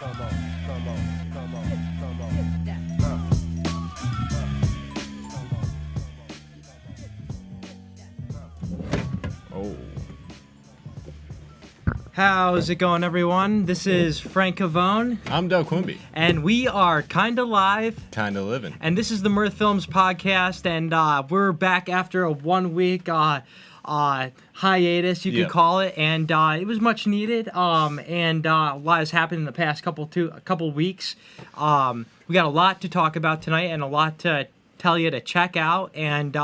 Oh. How's it going, everyone? This is Frank Cavone, I'm Doug Quimby. and we are Kinda Live, Kinda Livin. and this is the Mirth Films podcast, and we're back after a 1 week hiatus, you could call it, and it was much needed, and a lot has happened in the past couple weeks. We got a lot to talk about tonight and a lot to tell you to check out, and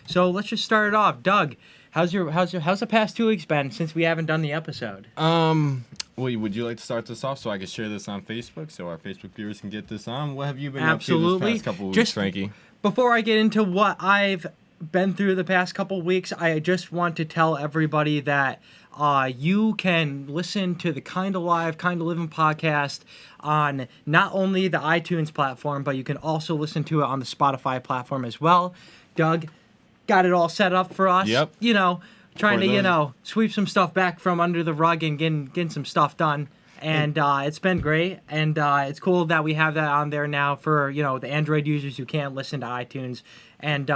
so let's just start it off. Doug, how's the past 2 weeks been since we haven't done the episode? Well, would you like to start this off so I can share this on Facebook so our Facebook viewers can get this on? What have you been Absolutely. up to this past couple weeks, Just Frankie? Before I get into what I've been through the past couple weeks, I just want to tell everybody that you can listen to the Kinda Live, Kinda Livin podcast on not only the iTunes platform, but you can also listen to it on the Spotify platform as well. Doug got it all set up for us. Yep. Trying to, sweep some stuff back from under the rug and getting some stuff done. And it's been great. And it's cool that we have that on there now for, the Android users who can't listen to iTunes. And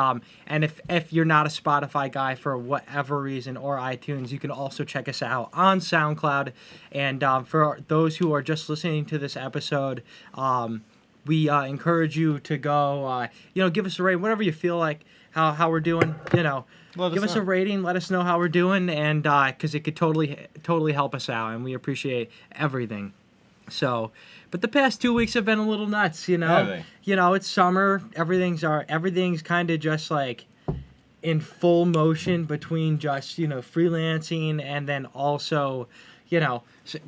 if you're not a Spotify guy for whatever reason or iTunes, you can also check us out on SoundCloud. And for those who are just listening to this episode, we encourage you to go, give us a rating, whatever you feel like, how we're doing, Give us a rating. Let us know how we're doing, and because it could totally help us out, and we appreciate everything. So, but the past 2 weeks have been a little nuts, Have they? It's summer. Everything's kind of just like in full motion between just freelancing and then also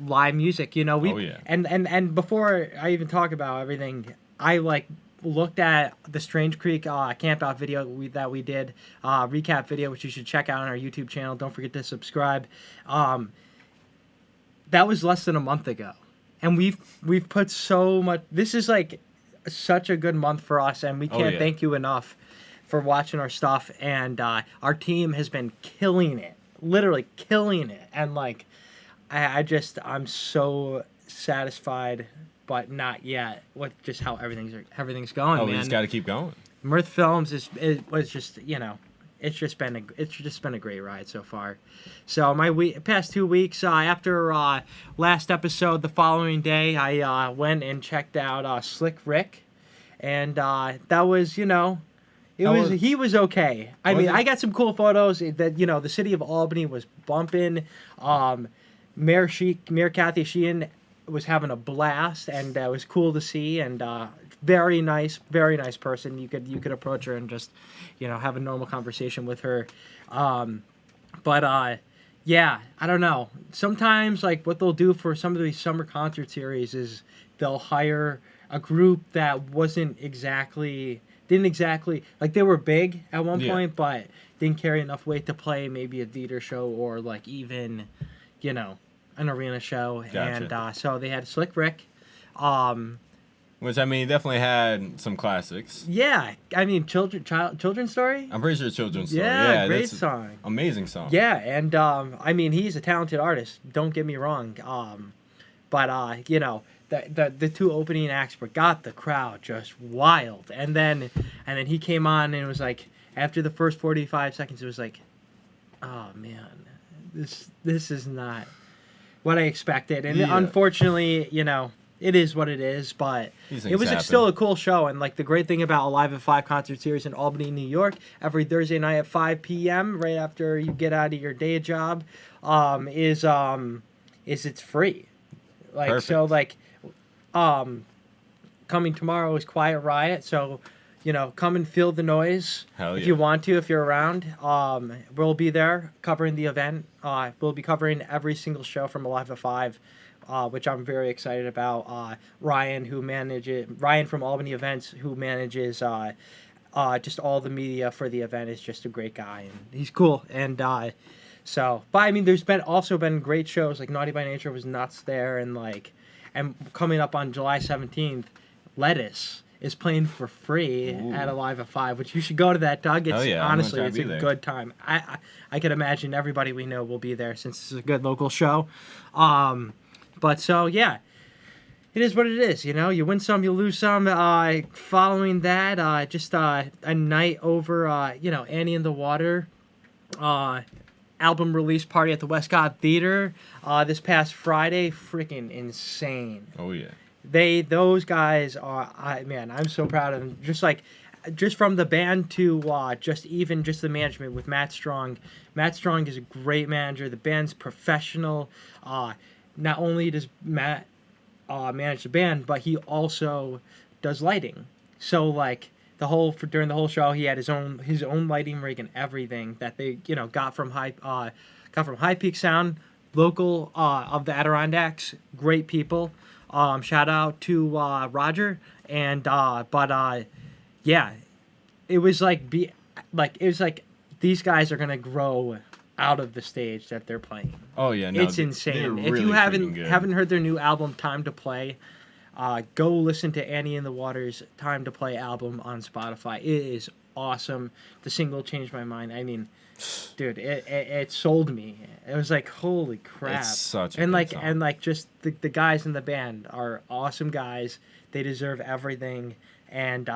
live music. And before I even talk about everything, I looked at the Strange Creek camp out video that we did, recap video, which you should check out on our YouTube channel. Don't forget to subscribe. That was less than a month ago, and we've put so much. This is such a good month for us, and we can't thank you enough for watching our stuff. And our team has been killing it, literally killing it. And I'm so satisfied, but not yet, with just how everything's going. Oh, man. we just got to keep going. Mirth Films was just it's just been a great ride so far. So past 2 weeks after last episode, the following day I went and checked out Slick Rick, and that was he was okay. I got some cool photos that the city of Albany was bumping. Mayor Kathy Sheehan was having a blast, and it was cool to see, and very nice person. You could approach her and just have a normal conversation with her, but I don't know, sometimes what they'll do for some of these summer concert series is they'll hire a group that didn't exactly they were big at one point, but didn't carry enough weight to play maybe a theater show or even an arena show. Gotcha. And so they had Slick Rick, which definitely had some classics. Yeah, Children's Story. I'm pretty sure Children's Story. Yeah, great song, amazing song. Yeah, and he's a talented artist. Don't get me wrong. But the two opening acts got the crowd just wild, and then he came on and it was after the first 45 seconds, it was oh man, this is not what I expected, and unfortunately, it is what it is. But it was still a cool show, and the great thing about a Live at 5 concert series in Albany, New York, every Thursday night at 5 p.m. right after you get out of your day job, is it's free. Perfect. So coming tomorrow is Quiet Riot, so come and feel the noise. Hell yeah. If you want to, if you're around. We'll be there covering the event. We'll be covering every single show from Live at 5, which I'm very excited about. Ryan from Albany Events, who manages just all the media for the event, is just a great guy, and he's cool. And there's been great shows, Naughty by Nature was nuts there, and coming up on July 17th, Lettuce is playing for free at a Live at 5, which you should go to that, Doug. It's honestly, it's a good time. I can imagine everybody we know will be there since it's a good local show. But so yeah, it is what it is, you know. You win some, you lose some. Following that, just a night over, you know, Annie in the Water, album release party at the Westcott Theater, this past Friday. Freaking insane. Oh yeah. Those guys are, man, I'm so proud of them. Just from the band to just the management with Matt Strong. Matt Strong is a great manager. The band's professional. Not only does Matt manage the band, but he also does lighting. So like during the whole show, he had his own lighting rig and everything that they got from High Peak Sound, local of the Adirondacks. Great people. Shout out to Roger and yeah, it was like these guys are gonna grow out of the stage that they're playing. Oh yeah, no, it's insane. If really you freaking haven't heard their new album Time to Play, go listen to Annie in the Water's Time to Play album on Spotify. It is awesome. The single changed my mind. I mean, dude, it sold me. It was like, holy crap. It's such a and good like song. and like just the guys in the band are awesome guys. They deserve everything. And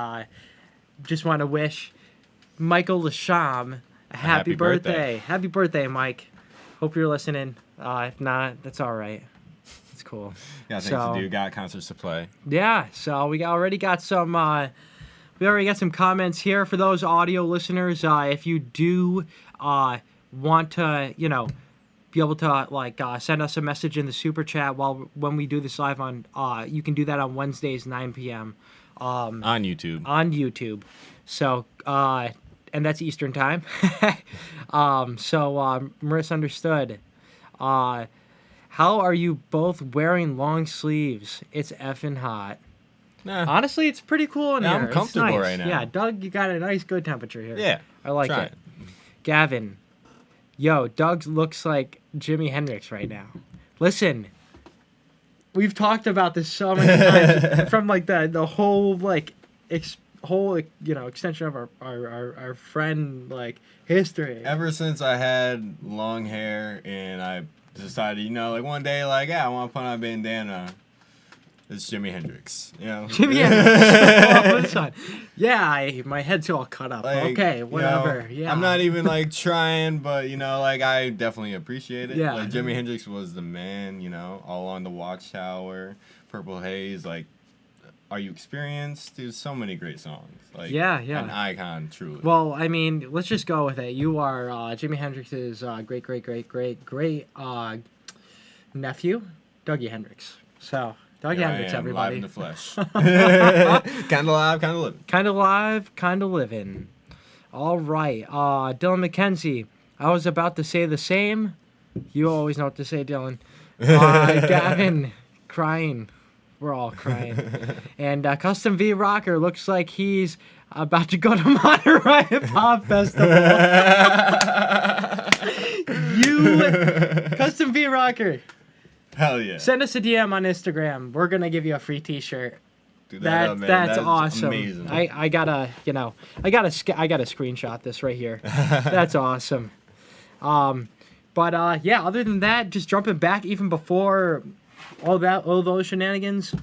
just want to wish Michael Lasham a happy birthday. Happy birthday, Mike. Hope you're listening. If not, that's all right. It's cool. Got things to do. Got concerts to play. Yeah, so we already got some comments here for those audio listeners. If you do want to, be able to send us a message in the super chat when we do this live on, you can do that on Wednesdays 9 p.m. On YouTube. On YouTube. So, and that's Eastern time. Mirth understood. How are you both wearing long sleeves? It's effing hot. Nah. Honestly, it's pretty cool in here. I'm comfortable it's nice. right now. Yeah, Doug, you got a nice, good temperature here. Yeah. I like it. Gavin, yo, Doug looks like Jimi Hendrix right now. Listen, we've talked about this so many times from like the whole extension of our friend history. Ever since I had long hair and I decided, one day, I want to put on a bandana. It's Jimi Hendrix, Jimi Hendrix. Yeah, my head's all cut up. Okay, whatever. Yeah. I'm not even trying, but I definitely appreciate it. Yeah. Jimi Hendrix was the man, all along the Watchtower, Purple Haze, Are You Experienced? There's so many great songs. Yeah. An icon, truly. Well, I mean, let's just go with it. You are Jimi Hendrix's great nephew, Dougie Hendrix. So, Dougie Hendrix, everybody. Live in the flesh. Kind of alive, kind of living. Kind of live, kind of living. All right. Dylan McKenzie, I was about to say the same. You always know what to say, Dylan. Gavin, crying. We're all crying. And Custom V Rocker looks like he's about to go to Monterey Hip Hop Festival. Custom V Rocker. Hell yeah. Send us a DM on Instagram. We're going to give you a free t-shirt. Dude, That's awesome. Amazing. I gotta screenshot this right here. That's awesome. But other than that, just jumping back even before all those shenanigans,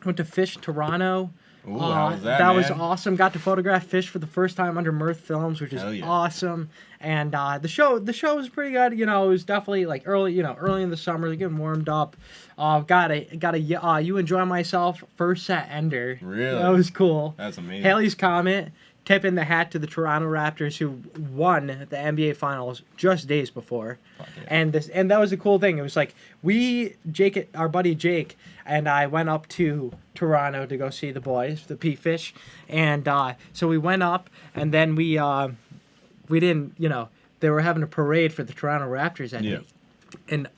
went to Fish Toronto. Ooh, how was that, that man? was awesome. Got to photograph Fish for the first time under Mirth Films, which is awesome. And the show was pretty good. It was definitely early in the summer, getting warmed up. Got a You Enjoy Myself first set ender. Really? That was cool. That's amazing. Haley's Comet, tipping the hat to the Toronto Raptors, who won the NBA Finals just days before. Yeah. And that was a cool thing. It was our buddy Jake, and I went up to Toronto to go see the boys, the P-Fish. And so we went up, and then we didn't, they were having a parade for the Toronto Raptors that day. And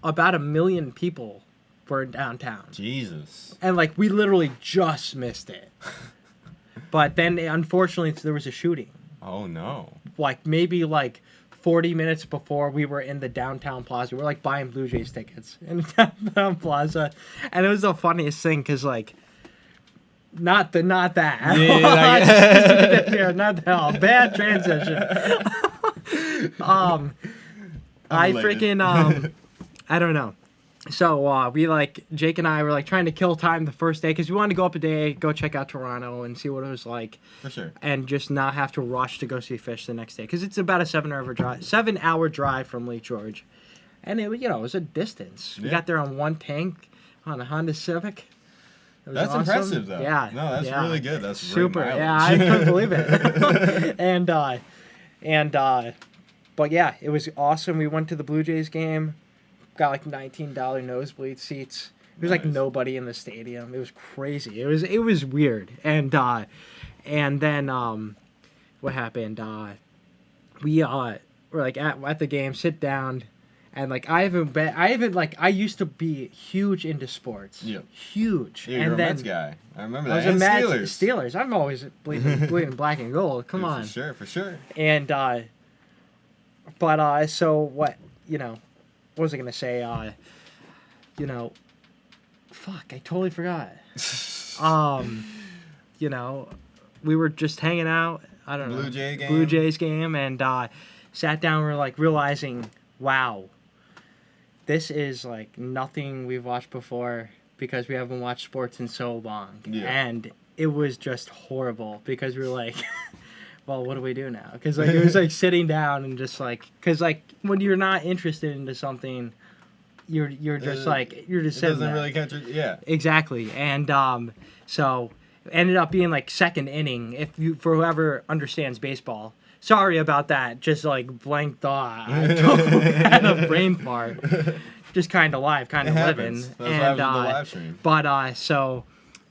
about 1 million people were downtown. Jesus. And we literally just missed it. But then, unfortunately, there was a shooting. Oh, no. Maybe 40 minutes before we were in the downtown plaza. We were buying Blue Jays tickets in the downtown plaza. And it was the funniest thing because, not that. Yeah, not that. Bad transition. I freaking, I don't know. So Jake and I were like trying to kill time the first day because we wanted to go up a day, go check out Toronto and see what it was like. For sure. And just not have to rush to go see fish the next day because it's about a 7-hour drive from Lake George, and it was a distance. We got there on one tank on a Honda Civic. That's awesome. Impressive though. Yeah. No, that's really good. That's super. Great Yeah, I couldn't believe it. But yeah, it was awesome. We went to the Blue Jays game. Got like $19 nosebleed seats. There was like nobody in the stadium. It was crazy. It was weird. And then what happened? We were like at the game, sit down, and like I used to be huge into sports. Yeah. Huge. Yeah, you're a Mets guy. I remember that. I was a Mets Steelers. I'm always bleeding black and gold. Come on. For sure. And so what what was I gonna say? Fuck, I totally forgot. We were just hanging out. I don't know. Blue Jays game, and sat down. We were like realizing, wow, this is like nothing we've watched before because we haven't watched sports in so long. Yeah. And it was just horrible because we were like, well, what do we do now? Because like it was like sitting down and just like, because like when you're not interested into something, you're just sitting doesn't there. Really catch it. Yeah. Exactly. And so it ended up being like second inning. For whoever understands baseball, sorry about that. Just like blank thought. I had a brain fart. Just kind of live, kind of living. That's what happens with the live stream. But so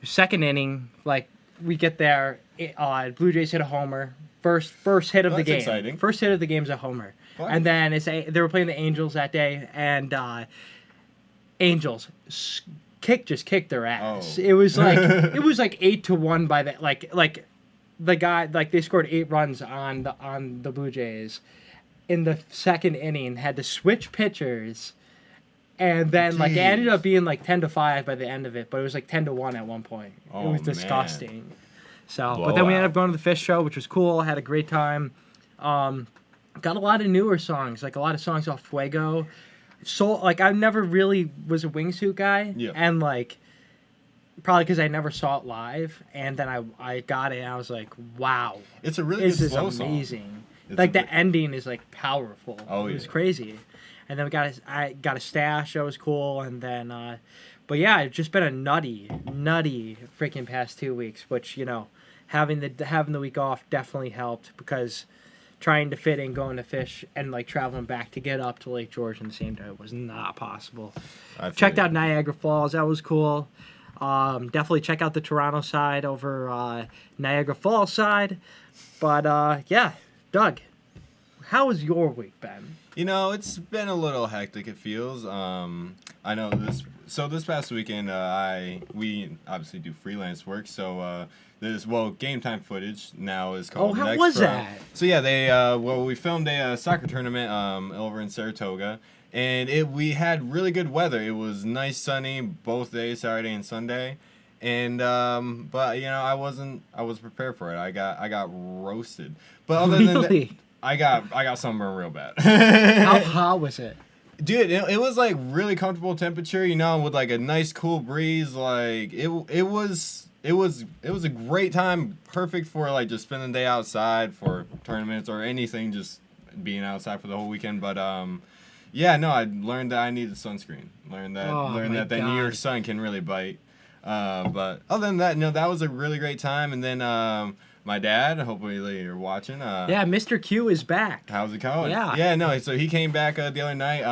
second inning, like we get there, Blue Jays hit a homer. First hit of the game. Exciting. First hit of the game is a homer. What? And then they were playing the Angels that day, and Angels kicked their ass. Oh. It was like 8-1 by the like the guy they scored 8 runs on the Blue Jays in the second inning, had to switch pitchers, and then it ended up being like 10-5 by the end of it, but it was like 10-1 at one point. Oh, it was disgusting. Man. So, Blow but then we ended out. up going to the fish show, which was cool. Had a great time. Got a lot of newer songs, like a lot of songs off Fuego. So, like, I never really was a wingsuit guy. Yeah. And, like, probably because I never saw it live. And then I got it, and I was like, wow. It's a really good slow song. This is amazing. It's like, the ending is, like, powerful. Oh, yeah. It was crazy. And then I got a stash. That was cool. And then, but yeah, it's just been a nutty freaking past 2 weeks, which, having the week off definitely helped because trying to fit in going to fish and like traveling back to get up to Lake George in the same time was not possible. Checked out Niagara Falls. That was cool. Definitely check out the Toronto side over Niagara Falls side. But yeah, Doug, how has your week been? It's been a little hectic, it feels. I know this past weekend, we obviously do freelance work, so game time footage now is called. Oh, how was that? So yeah, we filmed a soccer tournament over in Saratoga, and we had really good weather. It was nice, sunny both days, Saturday and Sunday, and but I was prepared for it. I got roasted, but other than that, I got sunburned real bad. How hot was it? Dude, it was like really comfortable temperature, with like a nice cool breeze. Like it was a great time, perfect for like just spending the day outside for tournaments or anything, just being outside for the whole weekend. But I learned that I needed sunscreen. Learned that the New York sun can really bite. But other than that, that was a really great time. And then my dad, hopefully you're watching. Yeah, Mr. Q is back. How's it going? Yeah. Yeah, no, so he came back the other night.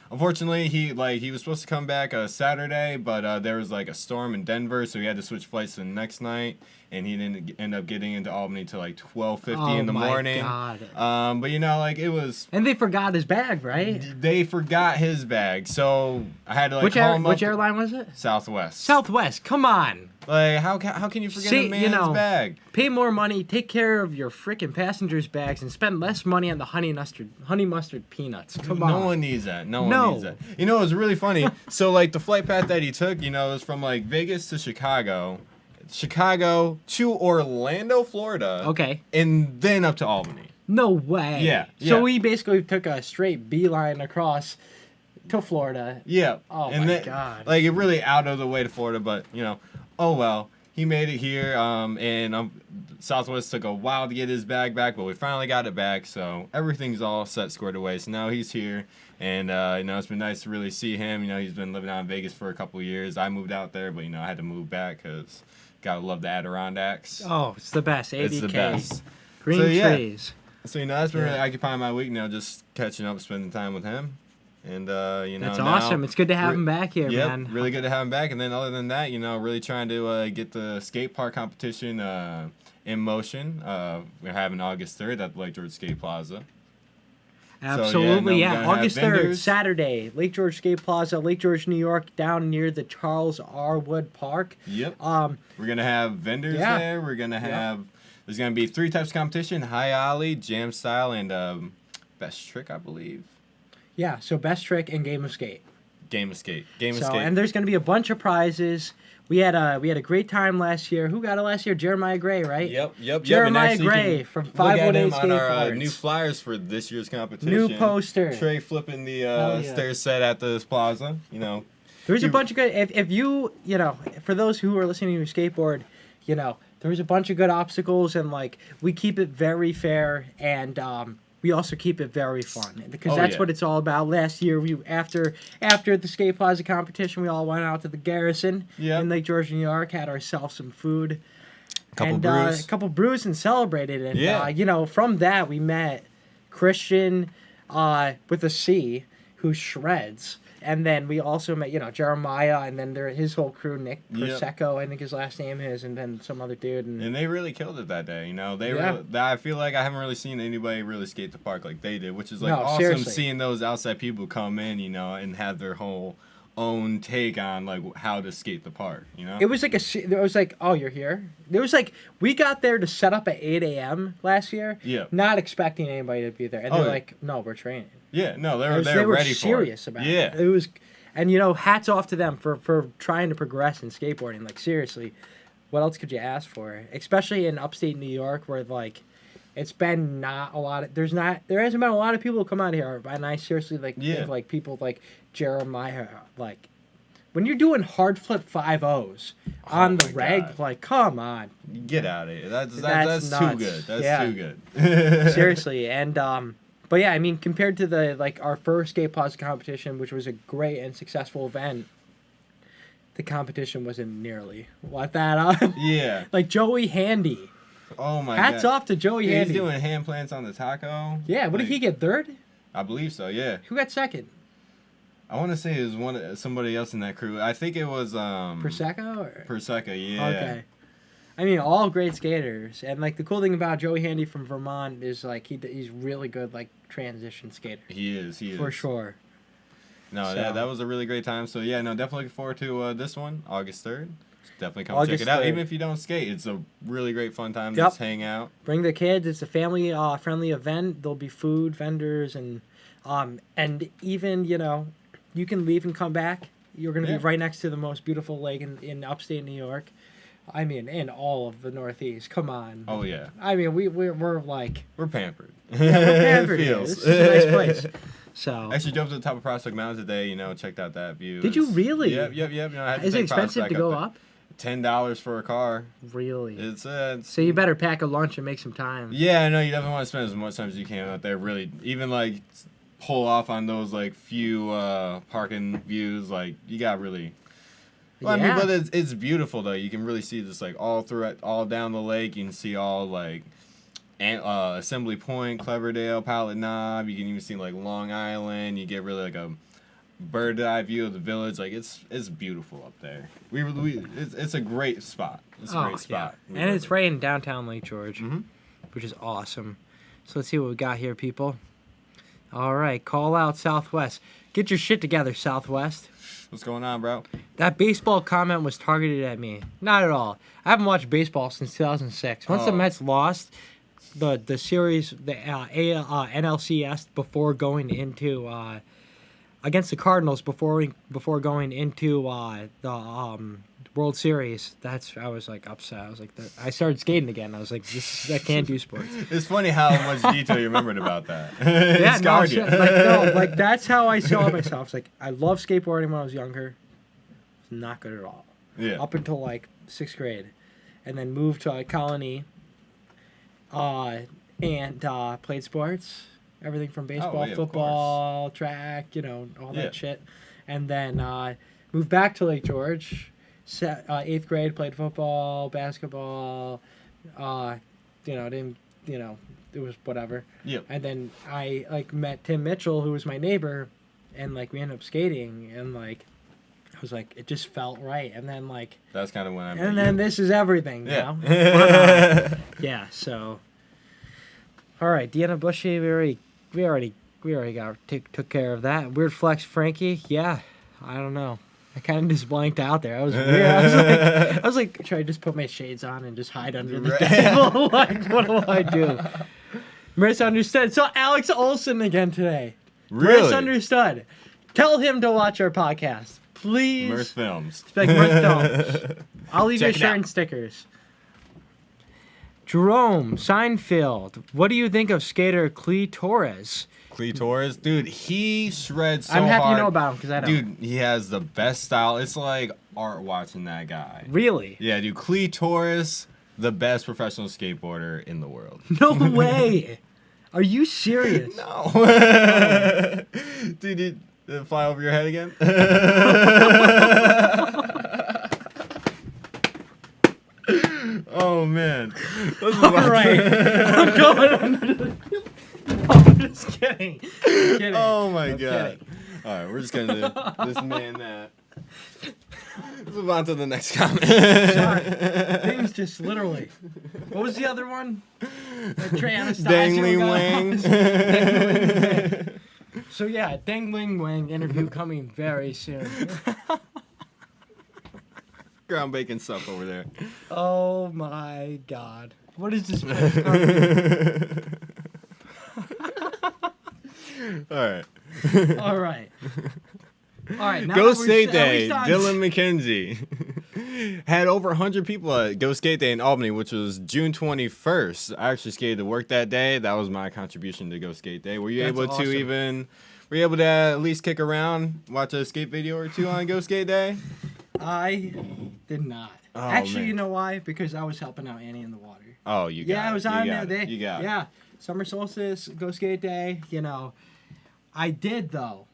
Unfortunately, he was supposed to come back Saturday, but there was like a storm in Denver, so he had to switch flights to the next night, and he didn't end up getting into Albany till like 12:50 in the morning. Oh my God. But it was. And they forgot his bag, right? They forgot his bag, so I had to call him up. Which airline was it? Southwest. Southwest. Come on. Like how can you forget a man's bag? Pay more money, take care of your freaking passengers' bags, and spend less money on the honey mustard peanuts. Come on. No one needs that. No one needs that. It was really funny. So like the flight path that he took, it was from like Vegas to Chicago to Orlando, Florida. Okay. And then up to Albany. No way. Yeah. So we basically took a straight beeline across to Florida. Yeah. Oh, and my then, God. Like, it really out of the way to Florida, but, oh well. He made it here, and Southwest took a while to get his bag back, but we finally got it back, so everything's all set, squared away. So now he's here, and, it's been nice to really see him. He's been living out in Vegas for a couple of years. I moved out there, but, I had to move back because gotta love the Adirondacks. Oh, it's the best. ABK. It's the best. Green So, yeah. trees. So, that's been really occupying my week, just catching up, spending time with him. And, That's awesome. It's good to have him back here, man. Really good to have him back. And then other than that, really trying to get the skate park competition in motion. We're having August 3rd at the Lake George Skate Plaza. Absolutely, so, August 3rd, vendors. Saturday, Lake George Skate Plaza, Lake George, New York, down near the Charles R. Wood Park. Yep. We're going to have vendors there. We're going to have, there's going to be 3 types of competition, high ollie, jam style, and best trick, I believe. Yeah, so best trick and game of skate. Game of skate. Game of So, skate. and there's going to be a bunch of prizes. We had a great time last year. Who got it last year? Jeremiah Gray, right? Yep. Jeremiah And Gray from look at 518 him on our Skateboards. new flyers for this year's competition. New poster. Trey flipping the Hell yeah. stair set at this plaza. There's a bunch of good. If you for those who are listening to skateboard, there's a bunch of good obstacles, and we keep it very fair, and we also keep it very fun because that's what it's all about. Last year, after the skate plaza competition, we all went out to the Garrison in Lake George, New York, had ourselves some food, a couple brews, and celebrated. And from that we met Christian with a C who shreds. And then we also met, Jeremiah, and then his whole crew, Nick Prosecco, I think his last name is, and then some other dude. And they really killed it that day, I feel like I haven't really seen anybody really skate the park like they did, which is awesome seriously. Seeing those outside people come in, and have their whole own take on how to skate the park, It was oh, you're here? It was we got there to set up at 8 a.m. last year, not expecting anybody to be there, and they're like, no, we're training. Yeah, no, they were were ready serious for it. about it. It was, and hats off to them for trying to progress in skateboarding. Seriously, what else could you ask for? Especially in upstate New York, where it's been not a lot of, there hasn't been a lot of people who come out here, and I seriously think people like Jeremiah, when you're doing hard flip 5-0s on the reg, God. Come on, get out of here. That's nuts. too good. That's too good. Seriously, and but yeah, I mean, compared to the our first skate plaza competition, which was a great and successful event, the competition wasn't nearly what that. Yeah. Joey Handy. Oh my Hats God. off to Joey Handy. He's doing hand plants on the taco. Yeah, what did he get, third? I believe so, yeah. Who got second? I want to say it was somebody else in that crew. I think it was Prosecco or Prosecco, yeah. Okay. I mean, all great skaters, and the cool thing about Joey Handy from Vermont is he's really good transition skater. He is for sure. No, So- that was a really great time. So yeah, no, definitely looking forward to this one, August 3rd. Definitely come check August it out. 3rd. Even if you don't skate, it's a really great fun time to Yep. just hang out. Bring the kids. It's a family friendly event. There'll be food vendors and even you can leave and come back. You're gonna be right next to the most beautiful lake in upstate New York. I mean, in all of the Northeast. Come on. Oh yeah. I mean, we're We're pampered. we're pampered here. Feels. This is a nice place. So. I actually drove to the top of Prospect Mountain today. Checked out that view. Did you really? Yep. I had to Is it take expensive Prospect to go there. up? $10 for a car. Really? It's So you better pack a lunch and make some time. Yeah, I know you definitely want to spend as much time as you can out there. Really, even pull off on those few parking views. You got really. Well, Yeah. I mean, but it's beautiful though. You can really see this all through all down the lake. You can see all Assembly Point, Cleverdale, Pilot Knob. You can even see Long Island. You get really a bird eye view of the village. It's beautiful up there. It's a great spot. It's a great spot. And it's right in downtown Lake George, Mhm. which is awesome. So let's see what we got here, people. All right, call out Southwest. Get your shit together, Southwest. What's going on, bro? That baseball comment was targeted at me. Not at all. I haven't watched baseball since 2006. Once the Mets lost the series, the NLCS before going into against the Cardinals before going into the World Series. I was like upset. I was like, I started skating again. I was like, I can't do sports. It's funny how much detail you remembered about that. Yeah, It scarred you. like that's how I saw myself. It's like I loved skateboarding when I was younger. Not good at all. Yeah. Up until like 6th grade, and then moved to Colony. And played sports, everything from baseball, football, track, all that shit. And then moved back to Lake George. 8th grade, played football, basketball. Didn't, it was whatever. Yep. And then I met Tim Mitchell, who was my neighbor, and we ended up skating, and I was like, it just felt right. And then that's kind of when I met and then you. this is everything. Yeah. Yeah. So. All right, Deanna Bushy, we already took care of that. Weird Flex Frankie, yeah, I don't know. I kind of just blanked out there. I was weird. I was like, should I just put my shades on and just hide under the table? What do I do? Misunderstood. So Alex Olson again today. Really? Misunderstood. Tell him to watch our podcast, please. Mirth Films. It's like Mirth Films. I'll leave your Check it shirt and stickers. Jerome Seinfeld, what do you think of skater Clee Torres? Clee Torres, dude, he shreds so I'm happy hard. you know about him because I don't. Dude, he has the best style. It's like art watching that guy. Really? Yeah, dude, Clee Torres, the best professional skateboarder in the world. No way. Are you serious? No. Dude, did it fly over your head again? Oh man. All right. I'm going. I'm just kidding. I'm kidding. Oh my I'm god. kidding. All right, we're just gonna do this man that. Let's move on to the next comment. Sorry. Things just literally. What was the other one? Trey Anastasio Dangling guy? Wang. Dangling Wang. So yeah, Dangling Wang interview coming very soon. Ground bacon stuff over there. Oh my god. What is this place called? Alright. Alright. Alright, now Go that we're Skate at Day. least on- Dylan McKenzie had over 100 people at Go Skate Day in Albany, which was June 21st. I actually skated to work that day. That was my contribution to Go Skate Day. Were you That's able awesome. to even... Were you able to at least kick around, watch a skate video or two on Go Skate Day? I did not. Oh, Actually, man. you know why? Because I was helping out Annie in the water. Oh, you got it. Yeah, I was You on got there. it. You got it. Yeah, summer solstice, Go Skate Day. I did though.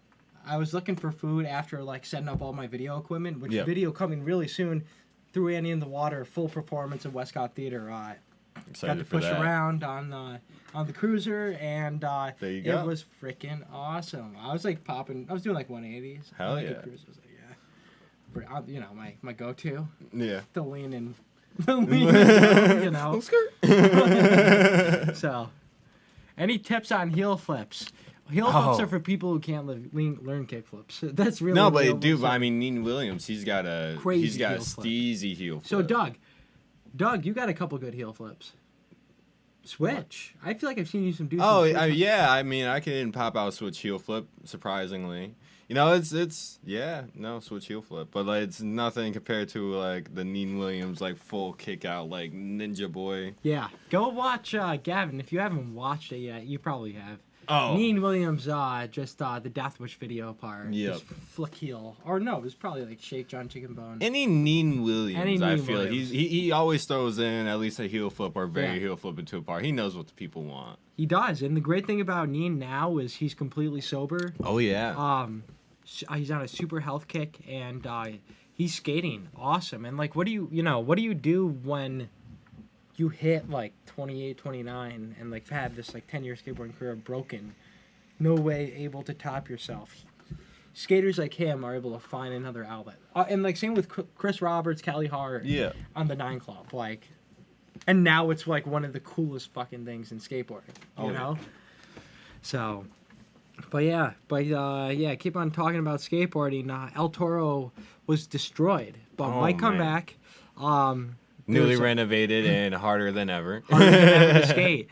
I was looking for food after setting up all my video equipment, which Yep. video coming really soon. Threw Annie in the water, full performance at Westcott Theater. Excited Got to for push that. around on the cruiser, and There you go. it was freaking awesome. I was popping. I was doing 180s. Hell The yeah. cruiser was my go-to. Yeah. The lean and the lean, So, any tips on heel flips? Heel flips Oh. are for people who can't learn kick flips. That's really No, real. but dude, I mean, Neen Williams, he's got a Crazy a heel flip. steezy heel flip. So Doug, you got a couple good heel flips. Switch. I feel like I've seen you do some Oh, switch. yeah. I mean, I can pop out a switch heel flip. Surprisingly, it's switch heel flip, but it's nothing compared to the Neen Williams full kick out Ninja Boy. Yeah. Go watch Gavin. If you haven't watched it yet, you probably have. Oh, Neen Williams, just the Death Wish video part. Yep. Just flick heel. Or no, it was probably Shake John Chicken Bone. any Neen Williams, Any I Neen feel Williams. he always throws in at least a heel flip or very Yeah. heel flip into a part. He knows what the people want. He does, and the great thing about Neen now is he's completely sober. Oh yeah. He's on a super health kick, and he's skating awesome. And what do you do when you hit 28, 29, and had this 10-year skateboarding career broken, no way able to top yourself? Skaters like him are able to find another outlet, and same with Chris Roberts, Callie Hart, Yeah. on the 9 Club, and now it's one of the coolest fucking things in skateboarding, you know. So, keep on talking about skateboarding. El Toro was destroyed, but Oh, might come man. back. Newly there's a- renovated and harder than ever. harder than ever to skate,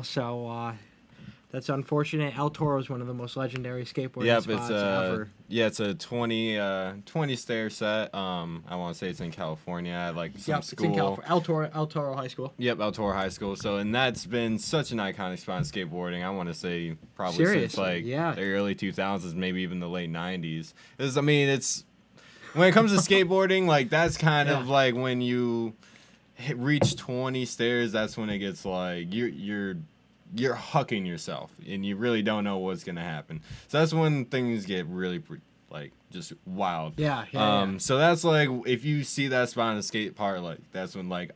So That's unfortunate. El Toro is one of the most legendary skateboarding Yep, spots it's ever. it's a 20 stair set. I want to say it's in California at like some Yep, school. it's in California. El Toro High School. Yep, El Toro High School. So, and that's been such an iconic spot in skateboarding. I want to say probably since Seriously, like yeah. the early 2000s, maybe even the late 90s. I mean, it's when it comes to skateboarding, like that's kind of like when you reach 20 stairs. That's when it gets like you're hucking yourself, and you really don't know what's gonna happen. So that's when things get really like just wild. Yeah. So that's like if you see that spot on a skate park, like that's when like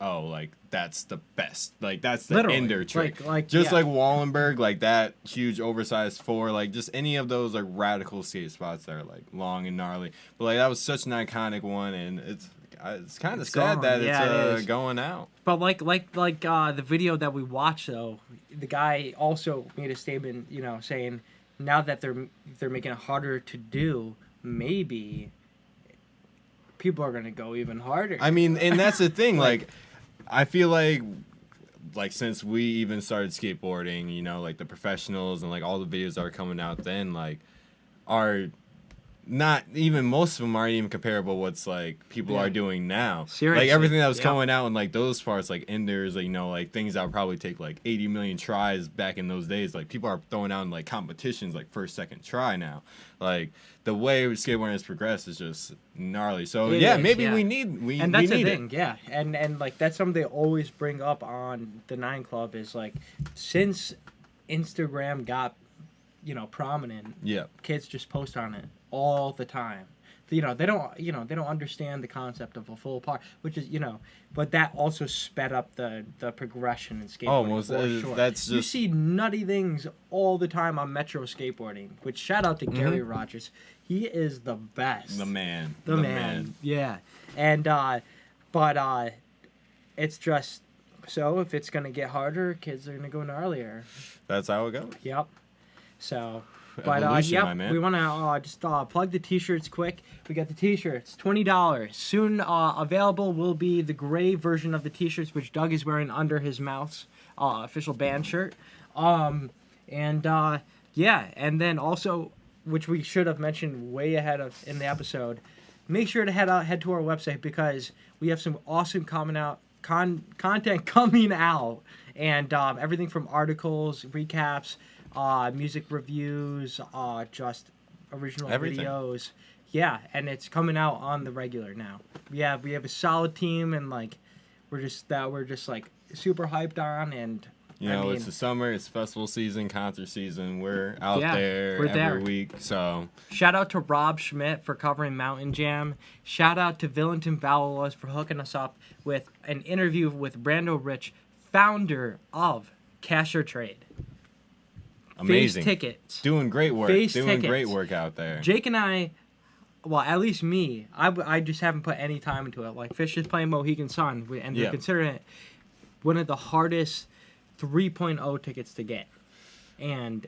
that's the best. Like that's the Literally. ender trick. Like Wallenberg, like that huge oversized 4, like just any of those like radical skate spots that are like long and gnarly. But like that was such an iconic one, and it's kind of sad gone. that It is. going out. But like the video that we watched though, the guy also made a statement, saying now that they're making it harder to do, maybe people are gonna go even harder. I mean, and that's the thing. like, I feel like since we even started skateboarding, like the professionals and like all the videos that are coming out then, like, are not even most of them aren't even comparable what's like people are doing now. Seriously. Like everything that was coming out and like those parts, like enders, like, like things that would probably take like 80 million tries back in those days. Like people are throwing out in like competitions like first, second try now. Like the way skateboarding has progressed is just gnarly. So we need and that's the it. thing, and like that's something they always bring up on the 9 Club is like since Instagram got prominent, kids just post on it all the time. They don't understand the concept of a full part, which is but that also sped up the progression in skateboarding. Sure. That's just, you see nutty things all the time on Metro skateboarding. Which shout out to Gary Rogers, he is the best. The man. Yeah, and but it's just so if it's gonna get harder, kids are gonna go gnarlier. That's how it goes. Yep. So. But my man. We want to just plug the T-shirts quick. We got the T-shirts, $20. Soon available will be the gray version of the T-shirts, which Doug is wearing under his mouth's official band shirt. And then also, which we should have mentioned way ahead of in the episode, make sure to head to our website because we have some awesome content coming out, and everything from articles, recaps, music reviews, just original videos. Yeah, and it's coming out on the regular now. We have a solid team, and like we're just like super hyped on, and it's the summer, it's festival season, concert season. We're out there every week. So shout out to Rob Schmidt for covering Mountain Jam. Shout out to Villington Valueless for hooking us up with an interview with Brando Rich, founder of Cash or Trade. Amazing. Face tickets. Doing great work. Great work out there. Jake and I, well, at least me, I just haven't put any time into it. Like, Fish is playing Mohegan Sun, and they're considering it one of the hardest 3.0 tickets to get. And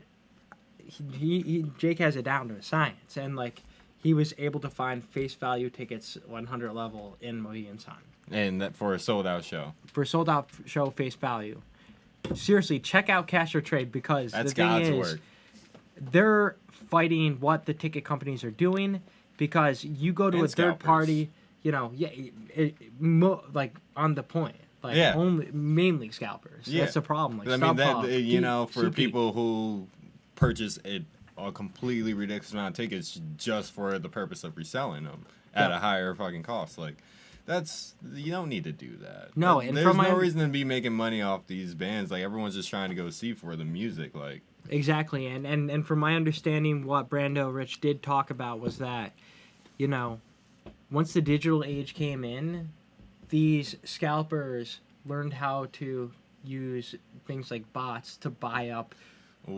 Jake has it down to a science. And, like, he was able to find face value tickets 100 level in Mohegan Sun. And that for a sold-out show. For a sold-out show, face value. Seriously, check out Cash or Trade because that's the thing God's is, work. They're fighting what the ticket companies are doing because you go to a third party, like on the point, like mainly scalpers. Yeah. That's the problem. Like, I mean, for CP. people who purchase a completely ridiculous amount of tickets just for the purpose of reselling them at a higher fucking cost, like. You don't need to do that. No, and there's no reason to be making money off these bands. Like everyone's just trying to go see for the music. Like exactly, and from my understanding, what Brando Rich did talk about was that, once the digital age came in, these scalpers learned how to use things like bots to buy up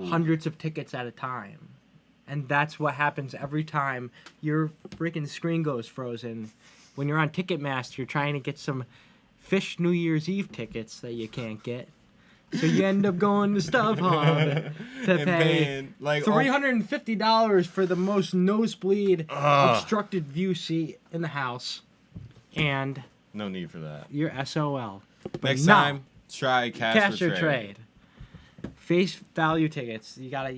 hundreds of tickets at a time, and that's what happens every time your freaking screen goes frozen. When you're on Ticketmaster, you're trying to get some Fish New Year's Eve tickets that you can't get. So you end up going to StubHub to pay like $350 for the most nosebleed obstructed view seat in the house. And no need for that. You're SOL. Next time, try Cash or Trade. face value tickets. You gotta,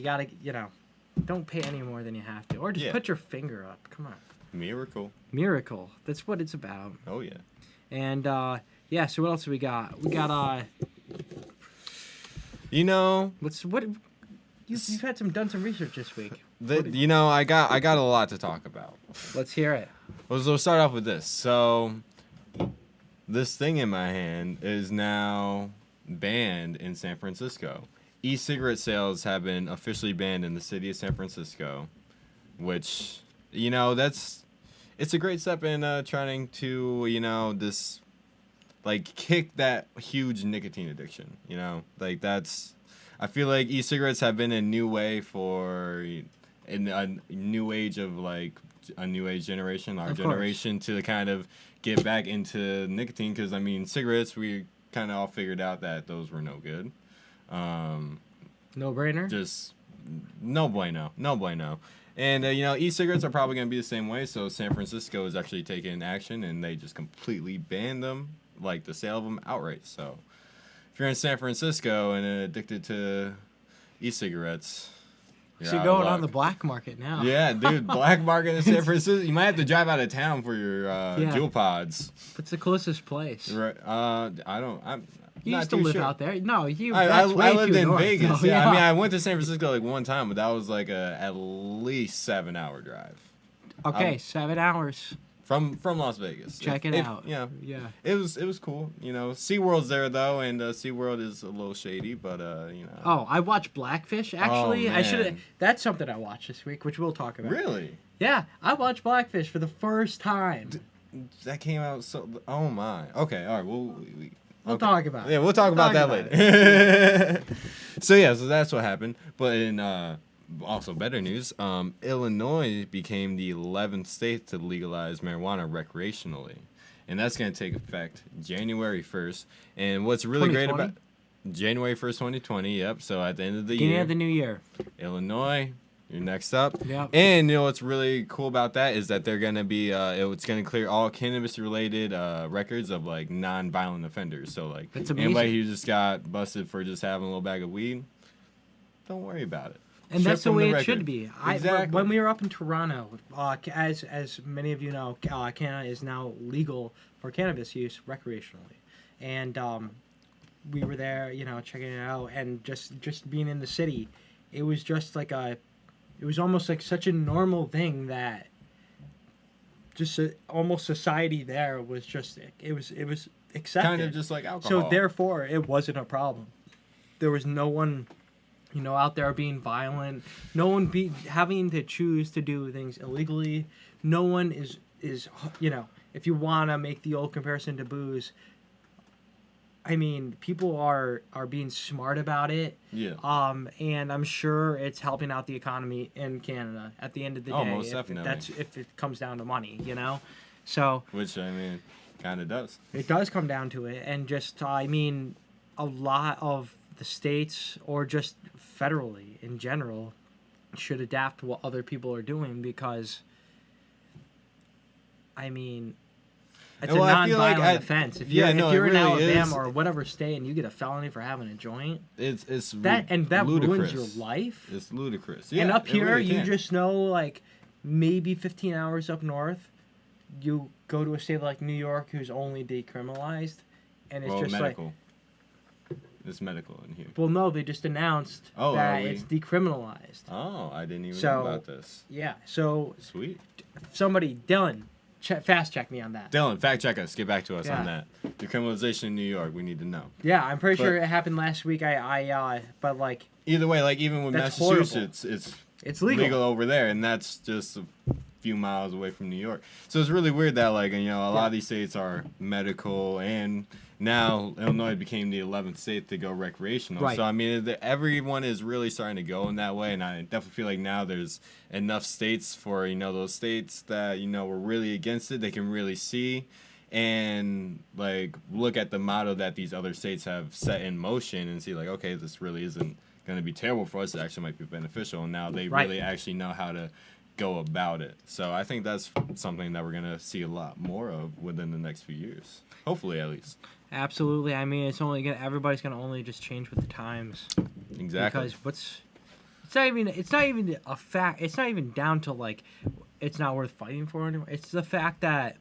don't pay any more than you have to, or just put your finger up. Come on. Miracle. That's what it's about. Oh yeah. And so what else do we got? We got you've had done some research this week. I got a lot to talk about. Let's hear it. We'll start off with this. So, this thing in my hand is now banned in San Francisco. E-cigarette sales have been officially banned in the city of San Francisco, which, it's a great step in trying to, kick that huge nicotine addiction, I feel like e-cigarettes have been a new way in a new age of, a new age generation, our generation, to kind of get back into nicotine, because, cigarettes, we kind of all figured out that those were no good. No brainer? Just no bueno. And, e-cigarettes are probably going to be the same way, so San Francisco is actually taking action, and they just completely banned them, the sale of them outright. So, if you're in San Francisco and addicted to e-cigarettes, you're going on the black market now. Yeah, dude, black market in San Francisco. You might have to drive out of town for your Juul pods. What's the closest place? Right. You used to live out there. No, I lived in north, Vegas. though. Yeah, I went to San Francisco one time, but that was at least 7-hour drive. Okay, 7 hours. From Las Vegas. Check it out. Yeah. Yeah. It was cool. SeaWorld's there though, and SeaWorld is a little shady, but Oh, I watched Blackfish actually. Oh, I should have. That's something I watched this week, which we'll talk about. Really? Yeah, I watched Blackfish for the first time. That came out oh my. Okay, all right. We'll talk about it. Yeah, we'll talk about that later. So that's what happened. But in also better news, Illinois became the 11th state to legalize marijuana recreationally. And that's going to take effect January 1st. And what's really great about January 1st, 2020, yep. So at the end of the year. Beginning of the new year. Illinois, you're next up. Yep. And what's really cool about that is that they're going to be, it's going to clear all cannabis-related records of, non-violent offenders. So, that's amazing. Anybody who just got busted for just having a little bag of weed, don't worry about it. And that's the way it should be. Exactly. When we were up in Toronto, as many of you know, Canada is now legal for cannabis use recreationally, and we were there, checking it out, and just being in the city, it was just it was almost like such a normal thing that just almost society there was just it was accepted. Kind of just like alcohol. So therefore, it wasn't a problem. There was no one. Out there being violent. No one having to choose to do things illegally. No one is if you want to make the old comparison to booze, people are being smart about it. Yeah. And I'm sure it's helping out the economy in Canada at the end of the day. Most definitely. If it comes down to money, So. Which, kind of does. It does come down to it. And just, a lot of the states or just federally in general should adapt to what other people are doing, because it's a non-violent offense. If you're in really Alabama or whatever state and you get a felony for having a joint, that ruins your life. It's ludicrous. Yeah, and up here, really you just know maybe 15 hours up north, you go to a state like New York who's only decriminalized, and it's just medical. It's medical in here. Well, no, they just announced that it's decriminalized. Oh, I didn't even know about this. Yeah, so... Sweet. Somebody, Dylan, fast check me on that. Dylan, fact check us. Get back to us on that. Decriminalization in New York, we need to know. Yeah, I'm pretty sure it happened last week. But either way, even with Massachusetts, it's legal over there, and that's just a few miles away from New York. So it's really weird that, a lot of these states are medical, and now Illinois became the 11th state to go recreational. Right. So, everyone is really starting to go in that way, and I definitely feel like now there's enough states for, those states that, were really against it, they can really see and, look at the motto that these other states have set in motion and see, okay, this really isn't going to be terrible for us. It actually might be beneficial, and now they really actually know how to go about it. So I think that's something that we're gonna see a lot more of within the next few years. Hopefully, at least. Absolutely. I mean, everybody's gonna only just change with the times. Exactly. Because it's not even a fact. It's not even down to like, it's not worth fighting for anymore. It's the fact that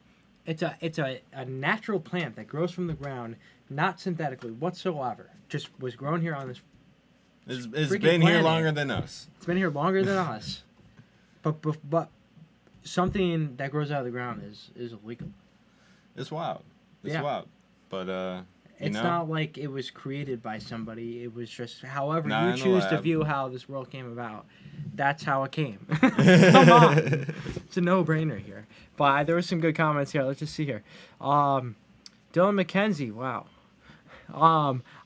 it's a natural plant that grows from the ground, not synthetically whatsoever. Just was grown here on this. It's freaking been here planet. longer than us. It's been here longer than us. But something that grows out of the ground is illegal. It's wild. It's Yeah. wild. But It's know? not like it was created by somebody. It was just however Not you in the choose to lab. view how this world came about. That's how it came. Come on. It's a no-brainer here. But there were some good comments here. Let's just see here. Dylan McKenzie, wow.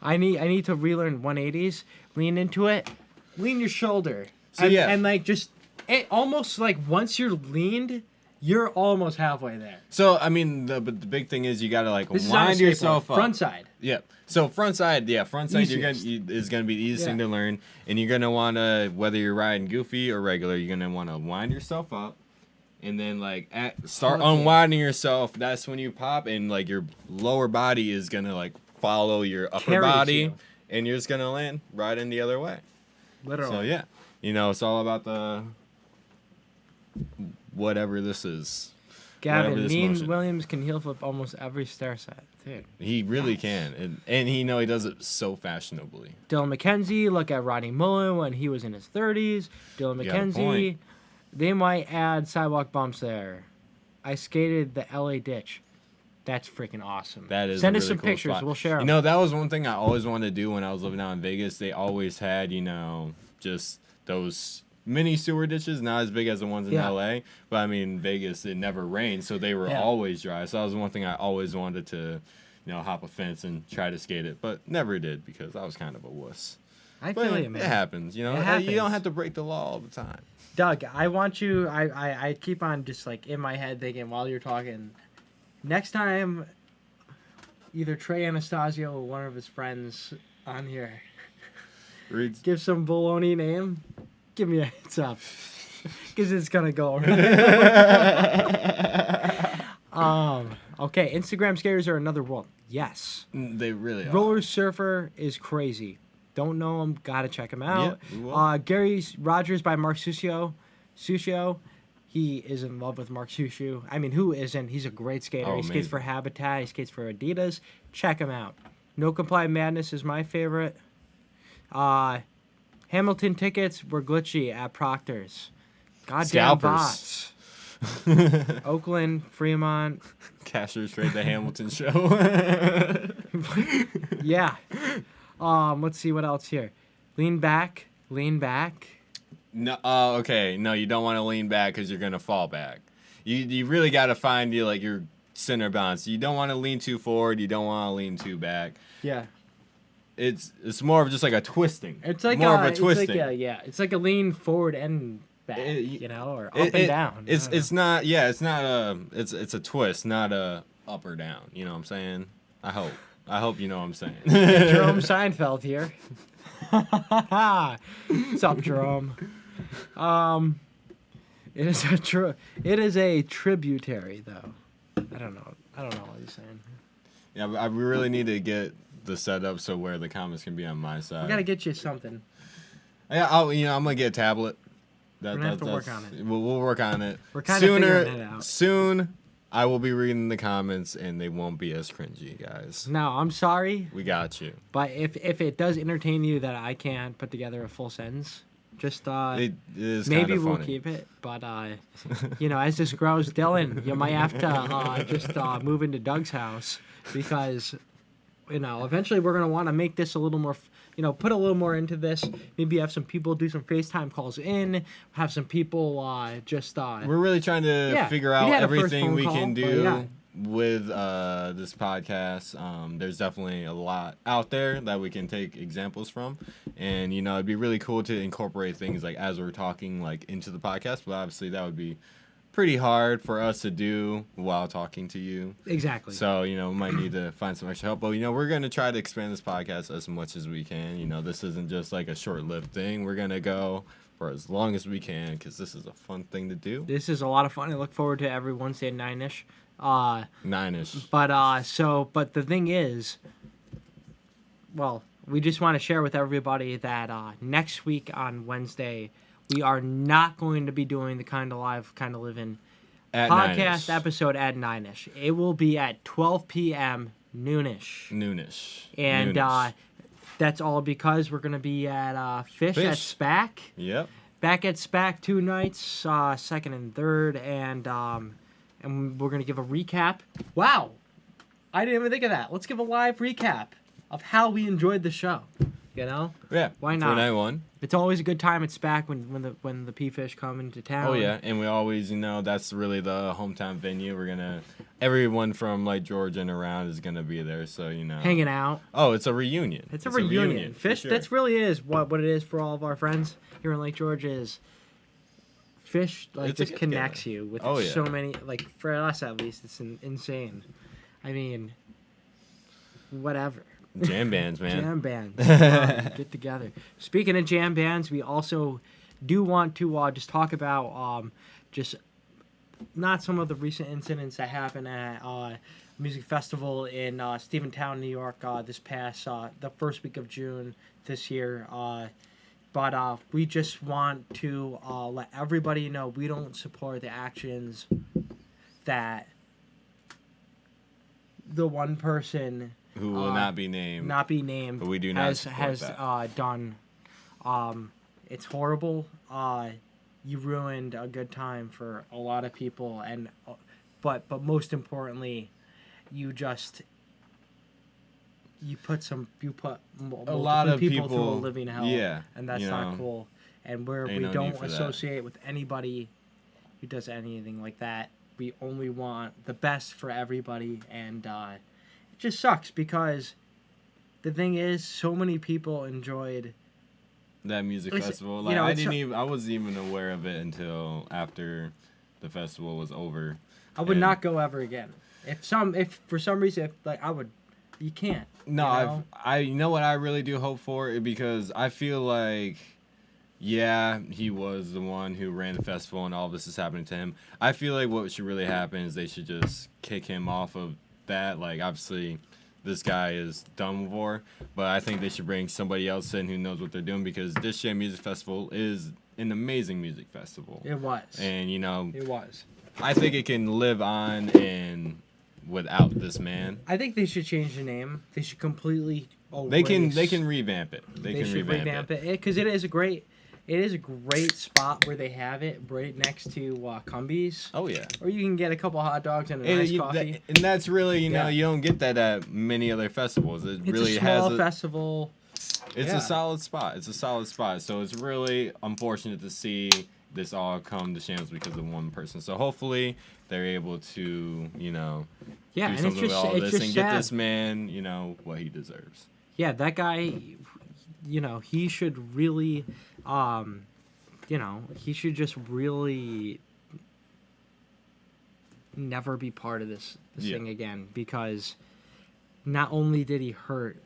I need to relearn 180s. Lean into it. Lean your shoulder. So, and, yeah. and like just it almost like once you're leaned, you're almost halfway there. So I mean, the big thing is you gotta like This is on a wind skateboard. yourself up. Front side. Yeah. So front side is gonna be the easiest thing Yeah. to learn, and you're gonna wanna, whether you're riding goofy or regular, you're gonna wanna wind yourself up, and then like start Okay. unwinding yourself. That's when you pop, and like your lower body is gonna like follow your upper Carries body, you. and you're just gonna land right in the other way. Literally. So yeah, it's all about the whatever this is. Gavin, whatever this Mean motion. Williams can heel flip almost every stair set. Dude. He really can, and he does it so fashionably. Dylan McKenzie, look at Rodney Mullen when he was in his 30s. Dylan You got a McKenzie, point. they might add sidewalk bumps there. I skated the LA ditch. That's freaking awesome. That is Send a us really some cool pictures. spot. We'll share them. That was one thing I always wanted to do when I was living out in Vegas. They always had, just those mini sewer ditches, not as big as the ones in Yeah. LA. But I mean, Vegas, it never rained, so they were Yeah. always dry. So that was one thing I always wanted to, hop a fence and try to skate it, but never did because I was kind of a wuss. I But feel you, man. it happens, It You happens. don't have to break the law all the time. Doug, I want you. I keep on just like in my head thinking while you're talking. Next time, either Trey Anastasio or one of his friends on here Reeds. give some baloney name, give me a heads up, because it's gonna go. Okay, Instagram skaters are another world. Yes, They really are. Roller Surfer is crazy. Don't know him, gotta check him out. Yeah, we will. Gary Rogers by Mark Susio. He is in love with Mark Susio. I mean, who isn't? He's a great skater. Oh, He skates amazing. for Habitat. He skates for Adidas. Check him out. No Comply Madness is my favorite. Hamilton tickets were glitchy at Proctor's. Goddamn Scalpers. bots. Oakland, Fremont. Cashers trade the Hamilton show. Yeah. Let's see what else here. Lean back. No, okay. No, you don't want to lean back because you're gonna fall back. You really got to find your center balance. You don't want to lean too forward. You don't want to lean too back. Yeah. It's more of just like a twisting. It's like more of a twisting. It's like a lean forward and back, or up and down. It's not it's a twist, not a up or down. You know what I'm saying? I hope you know what I'm saying. Jerome Seinfeld here. What's up, Jerome? It is a tributary though. I don't know what he's saying. Yeah, but we really need to get the setup so where the comments can be on my side. We gotta get you something. Yeah, I'm gonna get a tablet. We're gonna have to work on it. We'll work on it. We're kind of figuring it out. Soon, I will be reading the comments, and they won't be as cringy, guys. No, I'm sorry, We got you. but if it does entertain you that I can't put together a full sentence, just It is maybe kinda we'll funny. keep it. But as this grows, Dylan, you might have to just move into Doug's house because eventually we're gonna want to make this a little more. Put a little more into this. Maybe have some people do some FaceTime calls in. Have some people We're really trying to Yeah, figure we out had a first everything phone we call, can but do yeah. with this podcast. There's definitely a lot out there that we can take examples from, and it'd be really cool to incorporate things like as we're talking into the podcast. But obviously, that would be pretty hard for us to do while talking to you. exactly. So, we might need to find some extra help. But, we're going to try to expand this podcast as much as we can. This isn't just like a short-lived thing. We're going to go for as long as we can, because this is a fun thing to do. This is a lot of fun. I look forward to every Wednesday at 9-ish. 9-ish. But the thing is, well, we just want to share with everybody that next week on Wednesday, we are not going to be doing the Kind of Live, Kind of Livin' At podcast 9-ish. episode at 9-ish. It will be at 12 p.m. noonish. And Noonish. that's all because we're going to be at Fish at SPAC. Yep. Back at SPAC 2 nights, second and third, and we're going to give a recap. Wow! I didn't even think of that. Let's give a live recap of how we enjoyed the show. You know? Yeah. Why not? For night one. It's always a good time at SPAC when the P-Fish come into town. Oh, yeah. And we always, that's really the hometown venue. We're going to... Everyone from, Georgia and around is going to be there, so, Hanging out. Oh, it's a reunion. It's a reunion. Fish, sure. That's really is what it is for all of our friends here in Lake George is... Fish just connects you with so many, for us at least, it's insane. I mean, whatever. Jam bands, man. Jam bands. Get together. Speaking of jam bands, we also do want to just talk about just not some of the recent incidents that happened at music festival in Stephentown, New York this past, the first week of June this year. But we just want to let everybody know we don't support the actions that the one person who will not be named. But we do not has that. done. It's horrible. You ruined a good time for a lot of people, and but most importantly, you put a lot of people through a living hell, yeah, and that's not cool. And we don't associate with anybody who does anything like that. We only want the best for everybody, and it just sucks because the thing is, so many people enjoyed that music festival. I wasn't even aware of it until after the festival was over. I would not go ever again. If for some reason, I would. You can't. No, you know what I really do hope for, because I feel like, yeah, he was the one who ran the festival and all this is happening to him. I feel like what should really happen is they should just kick him off of that. Obviously, this guy is done for, but I think they should bring somebody else in who knows what they're doing, because this Jam Music Festival is an amazing music festival. It was. And, it was. I think it can live on and without this man. I think they should change the name. They should completely erase. They can revamp it. They should revamp it because it is a great spot where they have it right next to Cumbies. Oh yeah. Or you can get a couple hot dogs and a nice coffee. And that's really you don't get that at many other festivals. It's really a small festival. It's a solid spot. So it's really unfortunate to see this all come to shambles because of one person. So hopefully they're able to, do something with all this and get this man, what he deserves. Yeah, that guy, he should really, he should just really never be part of this thing again, because not only did he hurt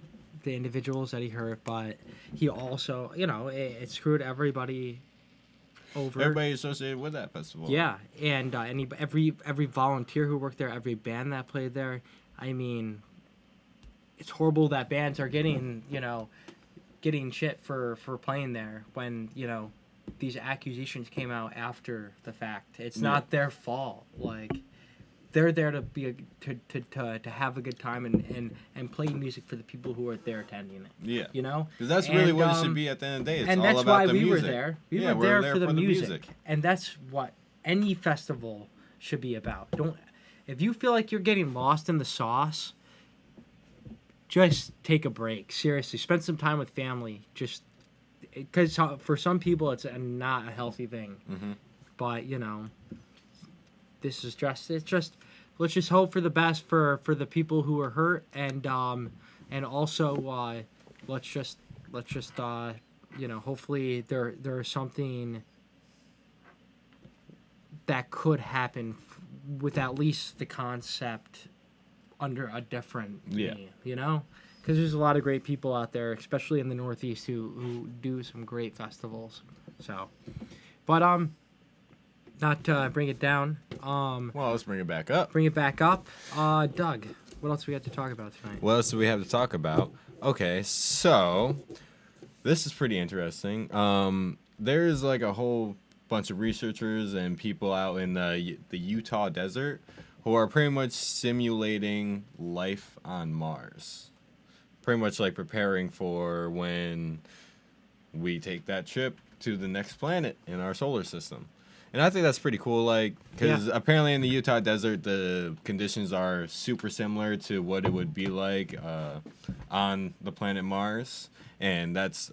the individuals that he hurt, but he also, it screwed everybody over. Everybody associated with that festival. Yeah, and every volunteer who worked there, every band that played there. I mean, it's horrible that bands are getting shit for playing there when these accusations came out after the fact. It's not their fault. They're there to be to have a good time and play music for the people who are there attending it. Yeah. Because that's really what it should be at the end of the day. It's all that's about why the we music. were there. We were there for the music. And that's what any festival should be about. If you feel like you're getting lost in the sauce, just take a break. Seriously, spend some time with family. Just because for some people it's not a healthy thing. Mm-hmm. But this is just let's just hope for the best for the people who are hurt, and also let's just hopefully there's something that could happen with at least the concept under a different name, because there's a lot of great people out there, especially in the Northeast, who do some great festivals. So, but not to bring it down. Well, let's bring it back up. Bring it back up. Doug, what else we got to talk about tonight? What else do we have to talk about? Okay, so this is pretty interesting. There's like a whole bunch of researchers and people out in the Utah desert who are pretty much simulating life on Mars. Pretty much like preparing for when we take that trip to the next planet in our solar system. And I think that's pretty cool, like, because apparently in the Utah desert, the conditions are super similar to what it would be like on the planet Mars. And that's,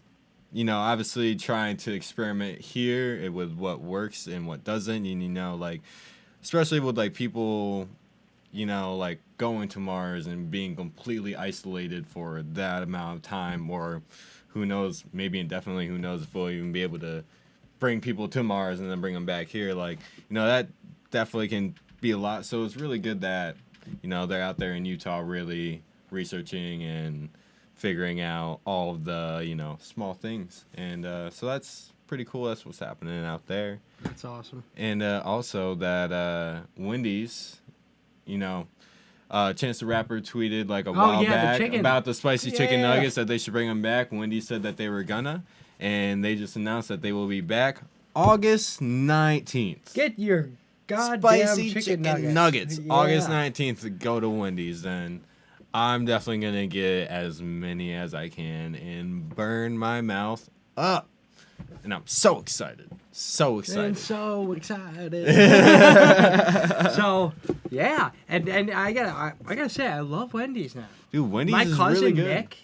you know, obviously trying to experiment here with what works and what doesn't. And, you know, like, especially with, like, people, you know, like, going to Mars and being completely isolated for that amount of time, or who knows, maybe indefinitely, who knows if we'll even be able to bring people to Mars and then bring them back here. Like, you know, that definitely can be a lot. So it's really good that, you know, they're out there in Utah really researching and figuring out all of the, you know, small things. And so that's pretty cool. That's what's happening out there. That's awesome. And also that Wendy's, you know, Chance the Rapper tweeted like a while back about the spicy chicken nuggets that they should bring them back. Wendy's said that they were gonna. And they just announced that they will be back August 19th. Get your goddamn spicy chicken nuggets. Yeah. August 19th, go to Wendy's. Then I'm definitely going to get as many as I can and burn my mouth up. And I'm so excited. So excited. And so excited. So, yeah. And I gotta say, I love Wendy's now. Dude, Wendy's My is cousin really good. Nick,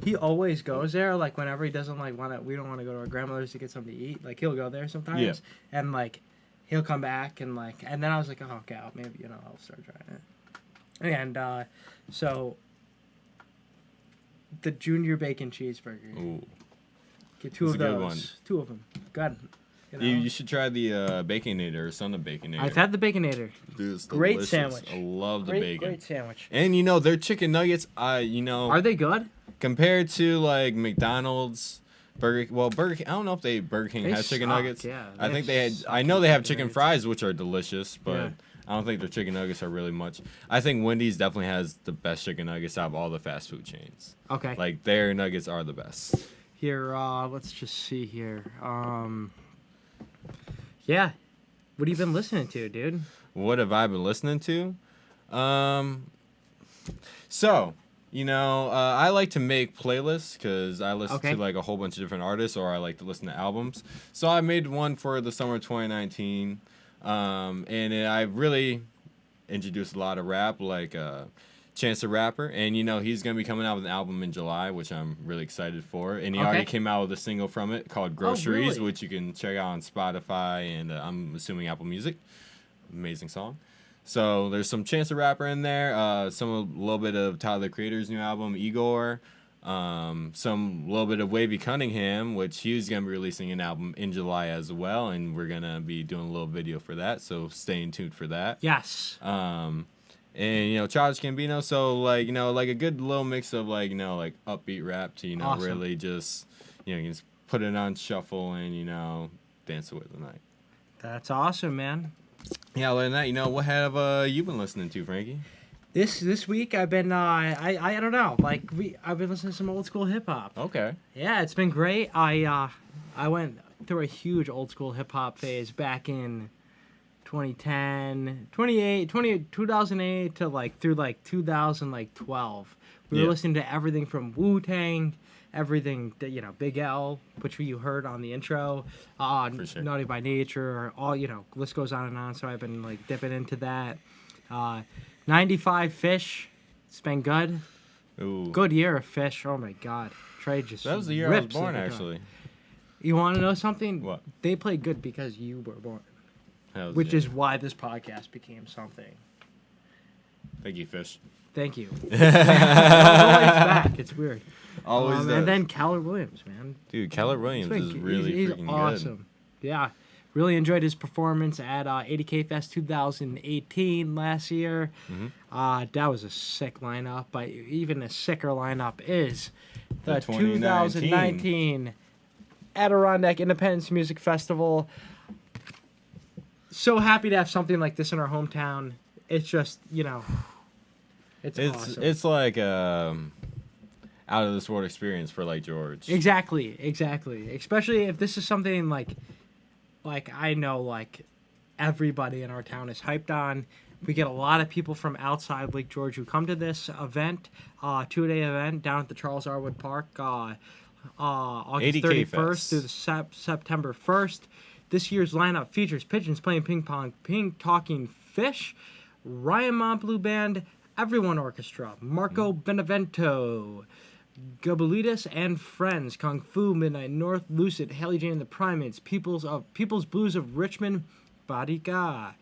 he always goes there, like, whenever he doesn't, like, we don't want to go to our grandmother's to get something to eat. Like, he'll go there sometimes. Yeah. And, like, he'll come back and, like, and then I was like, oh, okay, maybe, you know, I'll start trying it. And, so, the Junior Bacon Cheeseburger. Ooh. Get two That's of a good those. one. Two of them. Good. You know? You should try the Baconator or Son of Baconator. I've had the Baconator. Dude, it's Great delicious. sandwich. I love the bacon. Great sandwich. And, you know, their chicken nuggets, you know. Are they good? Compared to like McDonald's, Burger King, I don't know if Burger King has chicken nuggets. Yeah, I think I know they have chicken fries, which are delicious, but I don't think their chicken nuggets are really much. I think Wendy's definitely has the best chicken nuggets out of all the fast food chains. Okay. Like their nuggets are the best. Here, let's just see here. Yeah. What have you been listening to, dude? What have I been listening to? So, you know, I like to make playlists because I listen to like a whole bunch of different artists, or I like to listen to albums. So I made one for the summer of 2019, and I really introduced a lot of rap, like Chance the Rapper, and you know he's gonna be coming out with an album in July, which I'm really excited for. And he already came out with a single from it called Groceries, which you can check out on Spotify and I'm assuming Apple Music. Amazing song. So there's some Chance the Rapper in there, a little bit of Tyler the Creator's new album, Igor, some little bit of Wavy Cunningham, which he's gonna be releasing an album in July as well, and we're gonna be doing a little video for that, so stay tuned for that. Yes. And you know, Childish Gambino, so like, you know, like a good little mix of like, you know, like upbeat rap to, you know, really just, you know, you can just put it on shuffle and, you know, dance away the night. That's awesome, man. Yeah, other than that, you know, what have you been listening to, Frankie? This week I've been I don't know, like I've been listening to some old school hip hop. Okay. Yeah, it's been great. I went through a huge old school hip hop phase back in 2010, 2008 to like through like 2012. We were listening to everything from Wu-Tang, everything, you know, Big L, which you heard on the intro, sure. Naughty by Nature, all, you know, list goes on and on. So I've been like dipping into that. 95 Fish, it's been good. Ooh. Good year of Fish. Oh my God, Trey just that was the year I was rips born, it. actually. You want to know something? What? They played good because you were born. Which is why this podcast became something. Thank you, Fish. Thank you. Always back. It's weird. Always does. And then Keller Williams, man. Dude, Keller Williams is really he's freaking awesome. Good. Yeah. Really enjoyed his performance at 80K Fest 2018 last year. Mm-hmm. That was a sick lineup, but even a sicker lineup is the 2019 Adirondack Independence Music Festival. So happy to have something like this in our hometown. It's just, it's awesome. It's like out of this world experience for Lake George. Exactly. Especially if this is something like I know like everybody in our town is hyped on. We get a lot of people from outside Lake George who come to this event, 2-day event down at the Charles Arwood Park, August 31st through the September 1st. This year's lineup features pigeons playing ping pong, pink talking fish, Ryan Mont Blue Band, Everyone Orchestra, Marco Benevento, Gabalitas and Friends, Kung Fu, Midnight North, Lucid, Haley Jane and the Primates, People's Blues of Richmond, Badiga,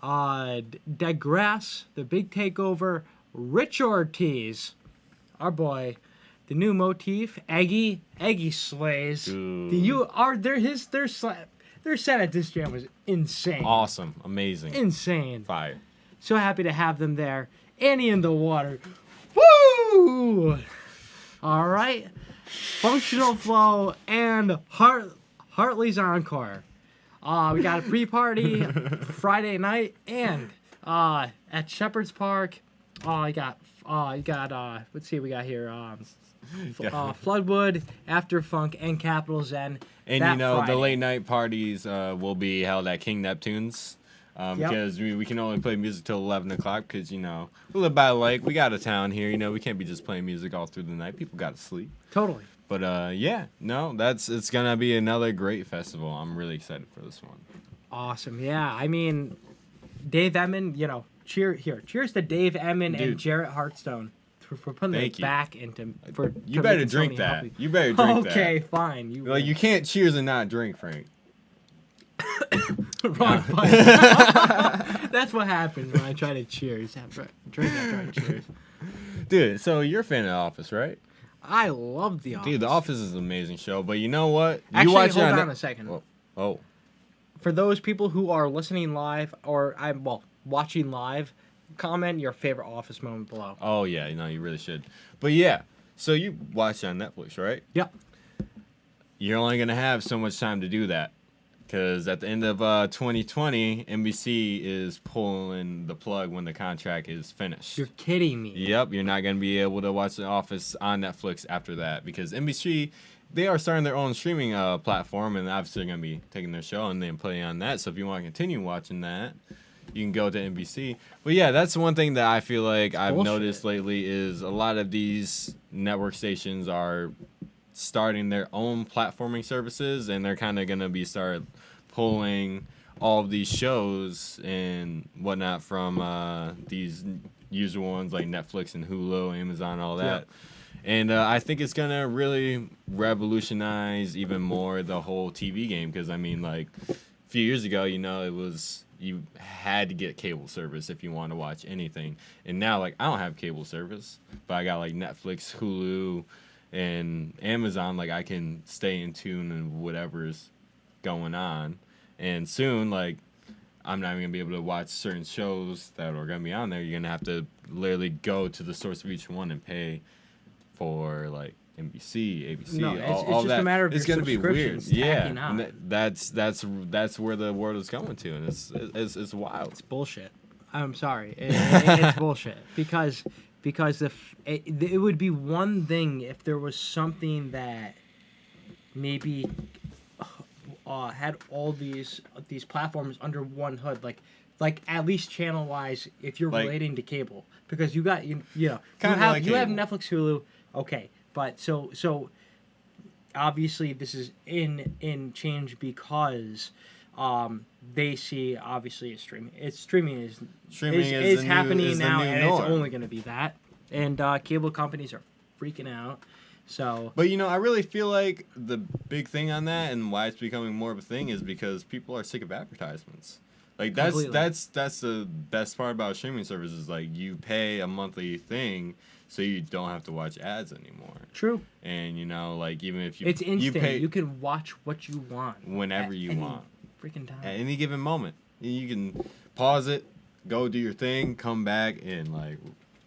Degrasse, The Big Takeover, Rich Ortiz, our boy, the new motif, Eggy Slays. Their set at this jam was insane. Awesome, amazing, insane, fire. So happy to have them there. Annie in the Water, woo! All right, Functional Flow and Hartley's Encore. We got a pre-party Friday night and at Shepherd's Park. You got let's see what we got here. Floodwood, After Funk, and Capital Zen. And Friday. The late night parties will be held at King Neptune's because we can only play music till 11 o'clock because, we live by the lake. We got a town here. We can't be just playing music all through the night. People got to sleep. Totally. But, it's going to be another great festival. I'm really excited for this one. Awesome. Yeah. I mean, Dave Emmon, cheers to Dave Emmon and Jarrett Hartstone. For putting it back into. You better drink that. You better drink that. Okay, fine. You can't cheers and not drink, Frank. Wrong button. That's what happens when I try to cheers. Drink after I cheers. Dude, so you're a fan of The Office, right? I love The Office. Dude, The Office is an amazing show, but you know what? Actually, you watch hold on a second. Oh. For those people who are listening live or watching live, comment your favorite Office moment below. Oh, yeah. You really should. But, yeah. So, you watch it on Netflix, right? Yep. You're only going to have so much time to do that. Because at the end of 2020, NBC is pulling the plug when the contract is finished. You're kidding me. Yep. You're not going to be able to watch The Office on Netflix after that. Because NBC, they are starting their own streaming platform. And obviously, they're going to be taking their show and then playing on that. So, if you want to continue watching that, you can go to NBC. But yeah, that's one thing that I feel like I've noticed lately is a lot of these network stations are starting their own platforming services, and they're kind of going to start pulling all of these shows and whatnot from these usual ones like Netflix and Hulu, Amazon, all that. Yeah. And I think it's going to really revolutionize even more the whole TV game because, a few years ago, it was... You had to get cable service if you want to watch anything. And now, I don't have cable service, but I got, Netflix, Hulu, and Amazon. I can stay in tune and whatever's going on. And soon, I'm not even going to be able to watch certain shows that are going to be on there. You're going to have to literally go to the source of each one and pay for, NBC, ABC, no, it's all just that. a matter of it's your going to be weird. Yeah, that's where the world is going to, and it's wild. It's bullshit. I'm sorry, it's bullshit because it would be one thing if there was something that maybe had all these platforms under one hood, like at least channel wise, if you're relating to cable, because you got you have Netflix, Hulu, okay. But so obviously this is in change because they see obviously it's streaming. Streaming is happening now, and it's only going to be that. And cable companies are freaking out. So, but I really feel like the big thing on that and why it's becoming more of a thing is because people are sick of advertisements. That's the best part about streaming services. You pay a monthly thing. So you don't have to watch ads anymore. True. And even if it's instant, you can watch what you want whenever you want, freaking time, at any given moment. You can pause it, go do your thing, come back, and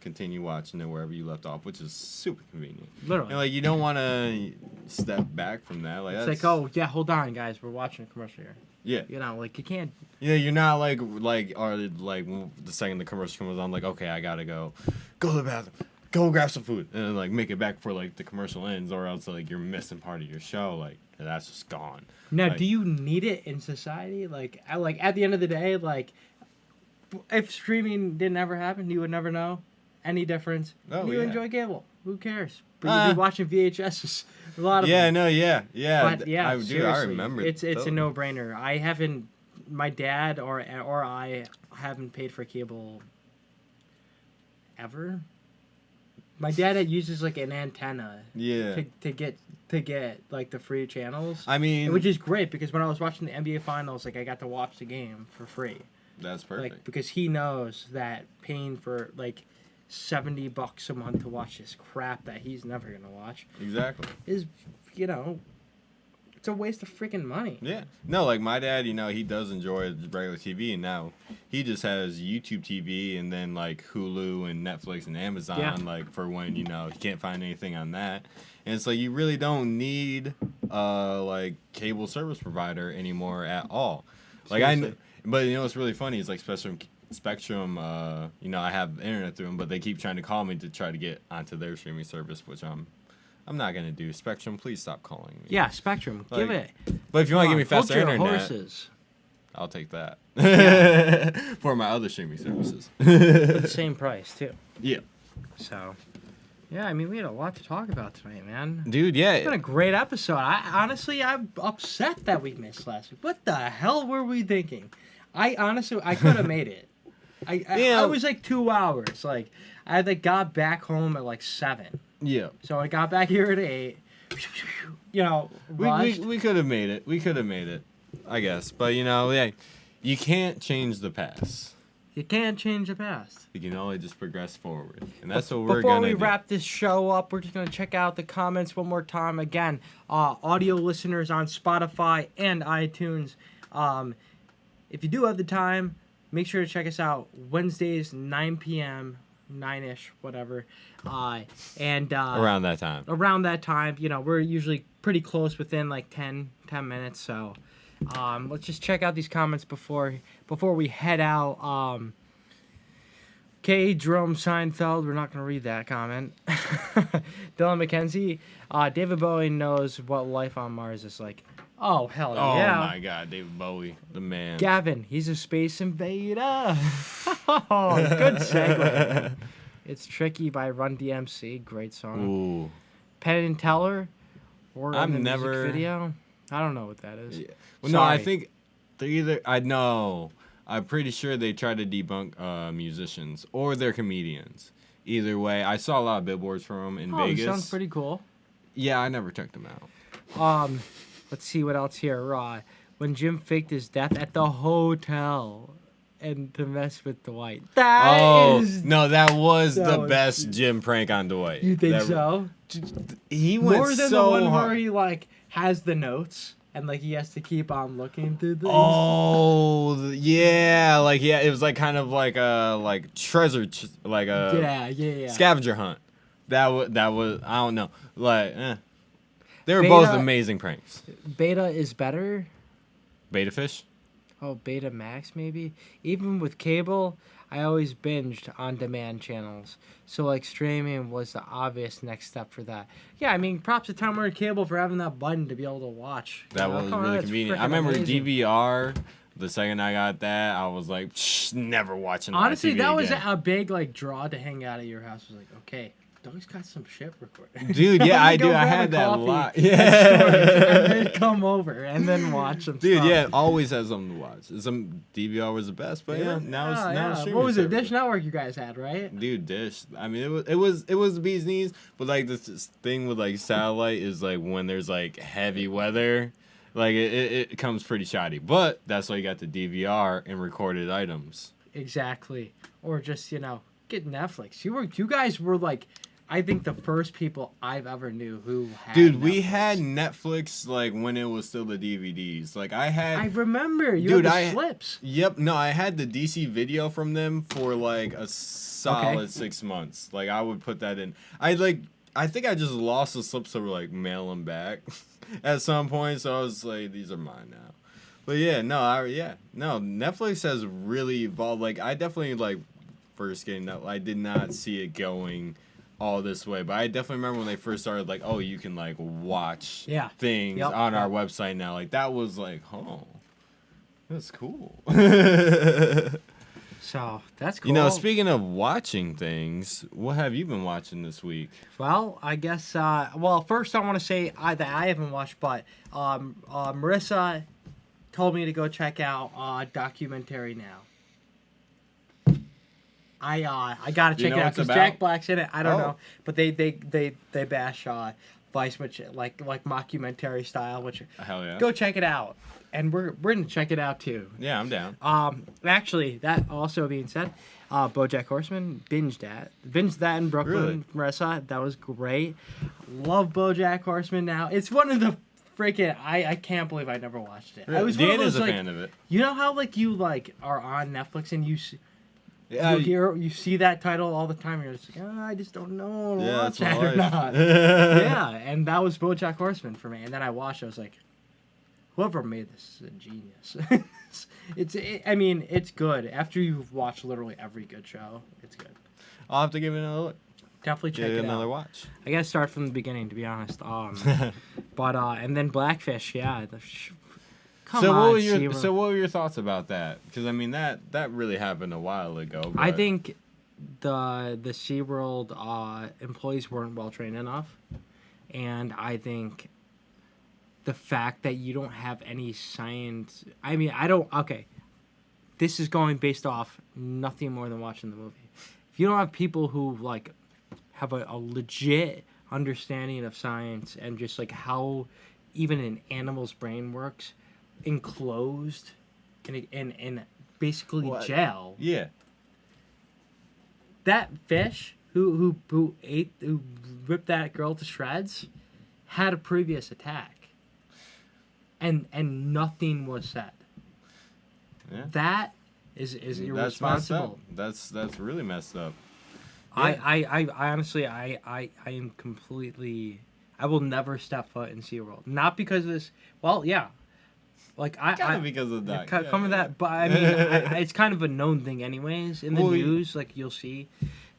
continue watching it wherever you left off, which is super convenient. Literally. And like you don't want to step back from that. Like It's that's, like, oh yeah, hold on, guys, we're watching a commercial here. yeah. You know, like you can't. Yeah, you're not like or like the second the commercial comes on, like okay, I gotta go to the bathroom, go grab some food, and then like make it back before like the commercial ends, or else like you're missing part of your show. Like that's just gone. Now, Like, do you need it in society? Like at the end of the day, like if streaming didn't ever happen, you would never know any difference. Oh, you yeah. enjoy cable. Who cares? But you'd be watching VHSs. A lot of Yeah, them. no, yeah. But yeah, I do. I seriously, remember. it's a totally. no-brainer. I haven't, my dad or I haven't paid for cable ever. My dad uses like an antenna Yeah. to get like the free channels. I mean, Which is great because when I was watching the NBA finals, like I got to watch the game for free. that's perfect. Like because he knows that paying for like $70 a month to watch this crap that he's never gonna watch Exactly. is, you know, it's a waste of freaking money. Yeah. No, like my dad, you know, he does enjoy regular TV, and now he just has YouTube TV and then like Hulu and Netflix and Amazon, Yeah. like for when you know he can't find anything on that. And it's like you really don't need like cable service provider anymore at all. Like Seriously. but you know what's really funny is like Spectrum, you know, I have internet through them, but they keep trying to call me to try to get onto their streaming service, which I'm not gonna do. Spectrum, please stop calling me. Yeah, Spectrum, Like, give it. But if you want to Come give me on, faster hold your internet, horses. I'll take that for my other streaming services. For the same price too. Yeah, So, yeah, I mean, we had a lot to talk about tonight, man. dude. It's been Yeah, a great episode. I'm upset that we missed last week. What the hell were we thinking? I could have made it. Yeah. I was like 2 hours. Like I got back home at like 7. yeah. So I got back here at 8. You know, rushed. We could have made it. We could have made it, I guess. But you know, yeah, you can't change the past. You can't change the past. You can only just progress forward, and that's what we're Before gonna we do. wrap this show up, we're just going to check out the comments one more time. Again, audio listeners on Spotify and iTunes. If you do have the time, make sure to check us out Wednesdays, 9 p.m., 9-ish, whatever. And Around that time. around that time, you know, we're usually pretty close within like 10 minutes. So let's just check out these comments before we head out. K. Jerome Seinfeld, we're not going to read that comment. Dylan McKenzie, David Bowie knows what life on Mars is like. Oh, hell Oh yeah. my God, David Bowie, the man. Gavin, he's a space invader. Oh, good segue. It's Tricky by Run DMC. Great song. Ooh. Penn and Teller. Or I've in the never- music video. I don't know what that is. Yeah. Well, no, I Sorry. think they're either. I know. I'm pretty sure they try to debunk musicians or they're comedians. Either way, I saw a lot of billboards from them in Oh, Vegas. sounds pretty cool. Yeah, I never checked them out. Let's see what else here. When Jim faked his death at the hotel and to mess with Dwight. Oh That no, that was that the was- best Jim prank on Dwight. You think That- so? He went More than so the one hard. where he like has the notes and like he has to keep on looking through things. Oh yeah, like yeah, it was like kind of like a treasure, like a yeah. scavenger hunt. That was I don't know, like they were Beta- both amazing pranks. Beta is better. Beta fish. Oh, Beta Max maybe. Even with cable, I always binged on-demand channels. So like streaming was the obvious next step for that. Yeah, I mean, props to Time Warner Cable for having that button to be able to watch. That You know, was come on, really that's convenient. freaking I remember amazing. DVR. The second I got that, I was like, never watching. live Honestly, TV that was again. a big like draw to hang out at your house. I was like, okay, Doug's got some shit recorded. Dude, yeah, I do. I Go grab had a that a coffee lot. at Yeah. Storage and then come over and then watch some Dude, stuff. yeah, always has something to watch. Some DVR was the best, but yeah, now it's Yeah. streaming What was it? service. Dish Network you guys had, right? Dude, Dish. I mean, it was the bee's knees, but like this thing with like satellite is like when there's like heavy weather, like it comes pretty shoddy. But that's why you got the DVR and recorded items. Exactly. Or just, get Netflix. You guys were like I think the first people I've ever knew who had Dude, we Netflix. had Netflix like when it was still the DVDs. Like I I had. remember. You Dude, had the slips. Yep. No, I had the DC video from them for like a solid 6 months. Like I would put that in. I think I just lost the slips to like mail them back at some point. So I was like, these are mine now. But yeah, no, Netflix has really evolved. Like I definitely like first getting that. I did not see it going all this way, but I definitely remember when they first started. Like, oh, you can like watch things on our website now. Like that was like, oh, that's cool. So that's cool. You know, speaking of watching things, what have you been watching this week? Well, I guess. Well, first I want to say that I haven't watched, but Marissa told me to go check out Documentary Now. I gotta check it out because Jack Black's in it. I don't know, but they bash Vice, which like mockumentary style. Which hell yeah, go check it out, and we're gonna check it out too. Yeah, I'm down. Actually, that also being said, BoJack Horseman binged that in Brooklyn. Really? Marissa, that was great. Love BoJack Horseman now. It's one of the freaking I can't believe I never watched it. Really? I was Dan is a fan of it. You know how like you like are on Netflix and you you see that title all the time. You're just like, I just don't know watch that or not. Yeah, and that was BoJack Horseman for me. And then I watched. I was like, whoever made this is a genius. It's good. After you've watched literally every good show, it's good. I'll have to give it another look. Definitely check it out. Another watch. I gotta start from the beginning, to be honest. But and then Blackfish, yeah. So what were your thoughts about that? Because I mean that really happened a while ago. But... I think the SeaWorld employees weren't well trained enough, and I think the fact that you don't have any science. I mean, I don't. Okay, this is going based off nothing more than watching the movie. If you don't have people who like have a legit understanding of science and just like how even an animal's brain works. Enclosed in basically jail. Yeah. That fish who ripped that girl to shreds had a previous attack. And nothing was said. Yeah. That is irresponsible. That's really messed up. Yeah. I honestly I am completely I will never step foot in SeaWorld. Not because of this. Well, yeah. Like because of that. That, but I mean, it's kind of a known thing, anyways. In the news, like you'll see,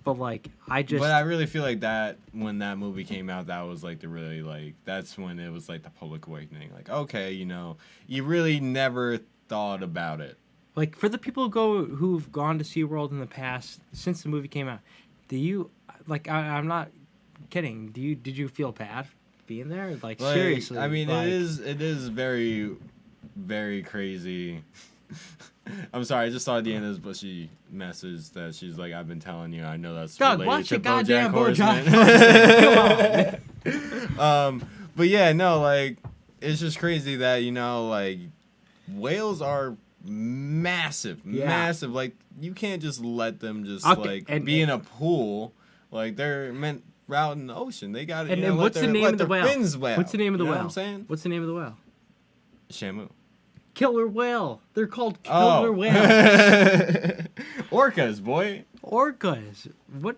but like But I really feel like that when that movie came out, that was like the really like that's when it was like the public awakening. Like, okay, you know, you really never thought about it. Like for the people who've gone to SeaWorld in the past since the movie came out, do you like? I'm not kidding. Did you feel bad being there? Like seriously? I mean, it is very. Very crazy. I'm sorry, I just saw Deanna's bushy message that she's like, I've been telling you, I know that's Doug, related watch to the goddamn BoJack Horseman. Come on. But yeah, no, like, it's just crazy that, you know, like, whales are massive. Like, you can't just let them just, be in a pool. Like, they're meant out in the ocean. They got to, and what's the name of the whale? What's the name of the whale? Know what I'm saying? What's the name of the whale? Shamu. Killer whale. They're called killer whales. Orcas, boy. Orcas. What?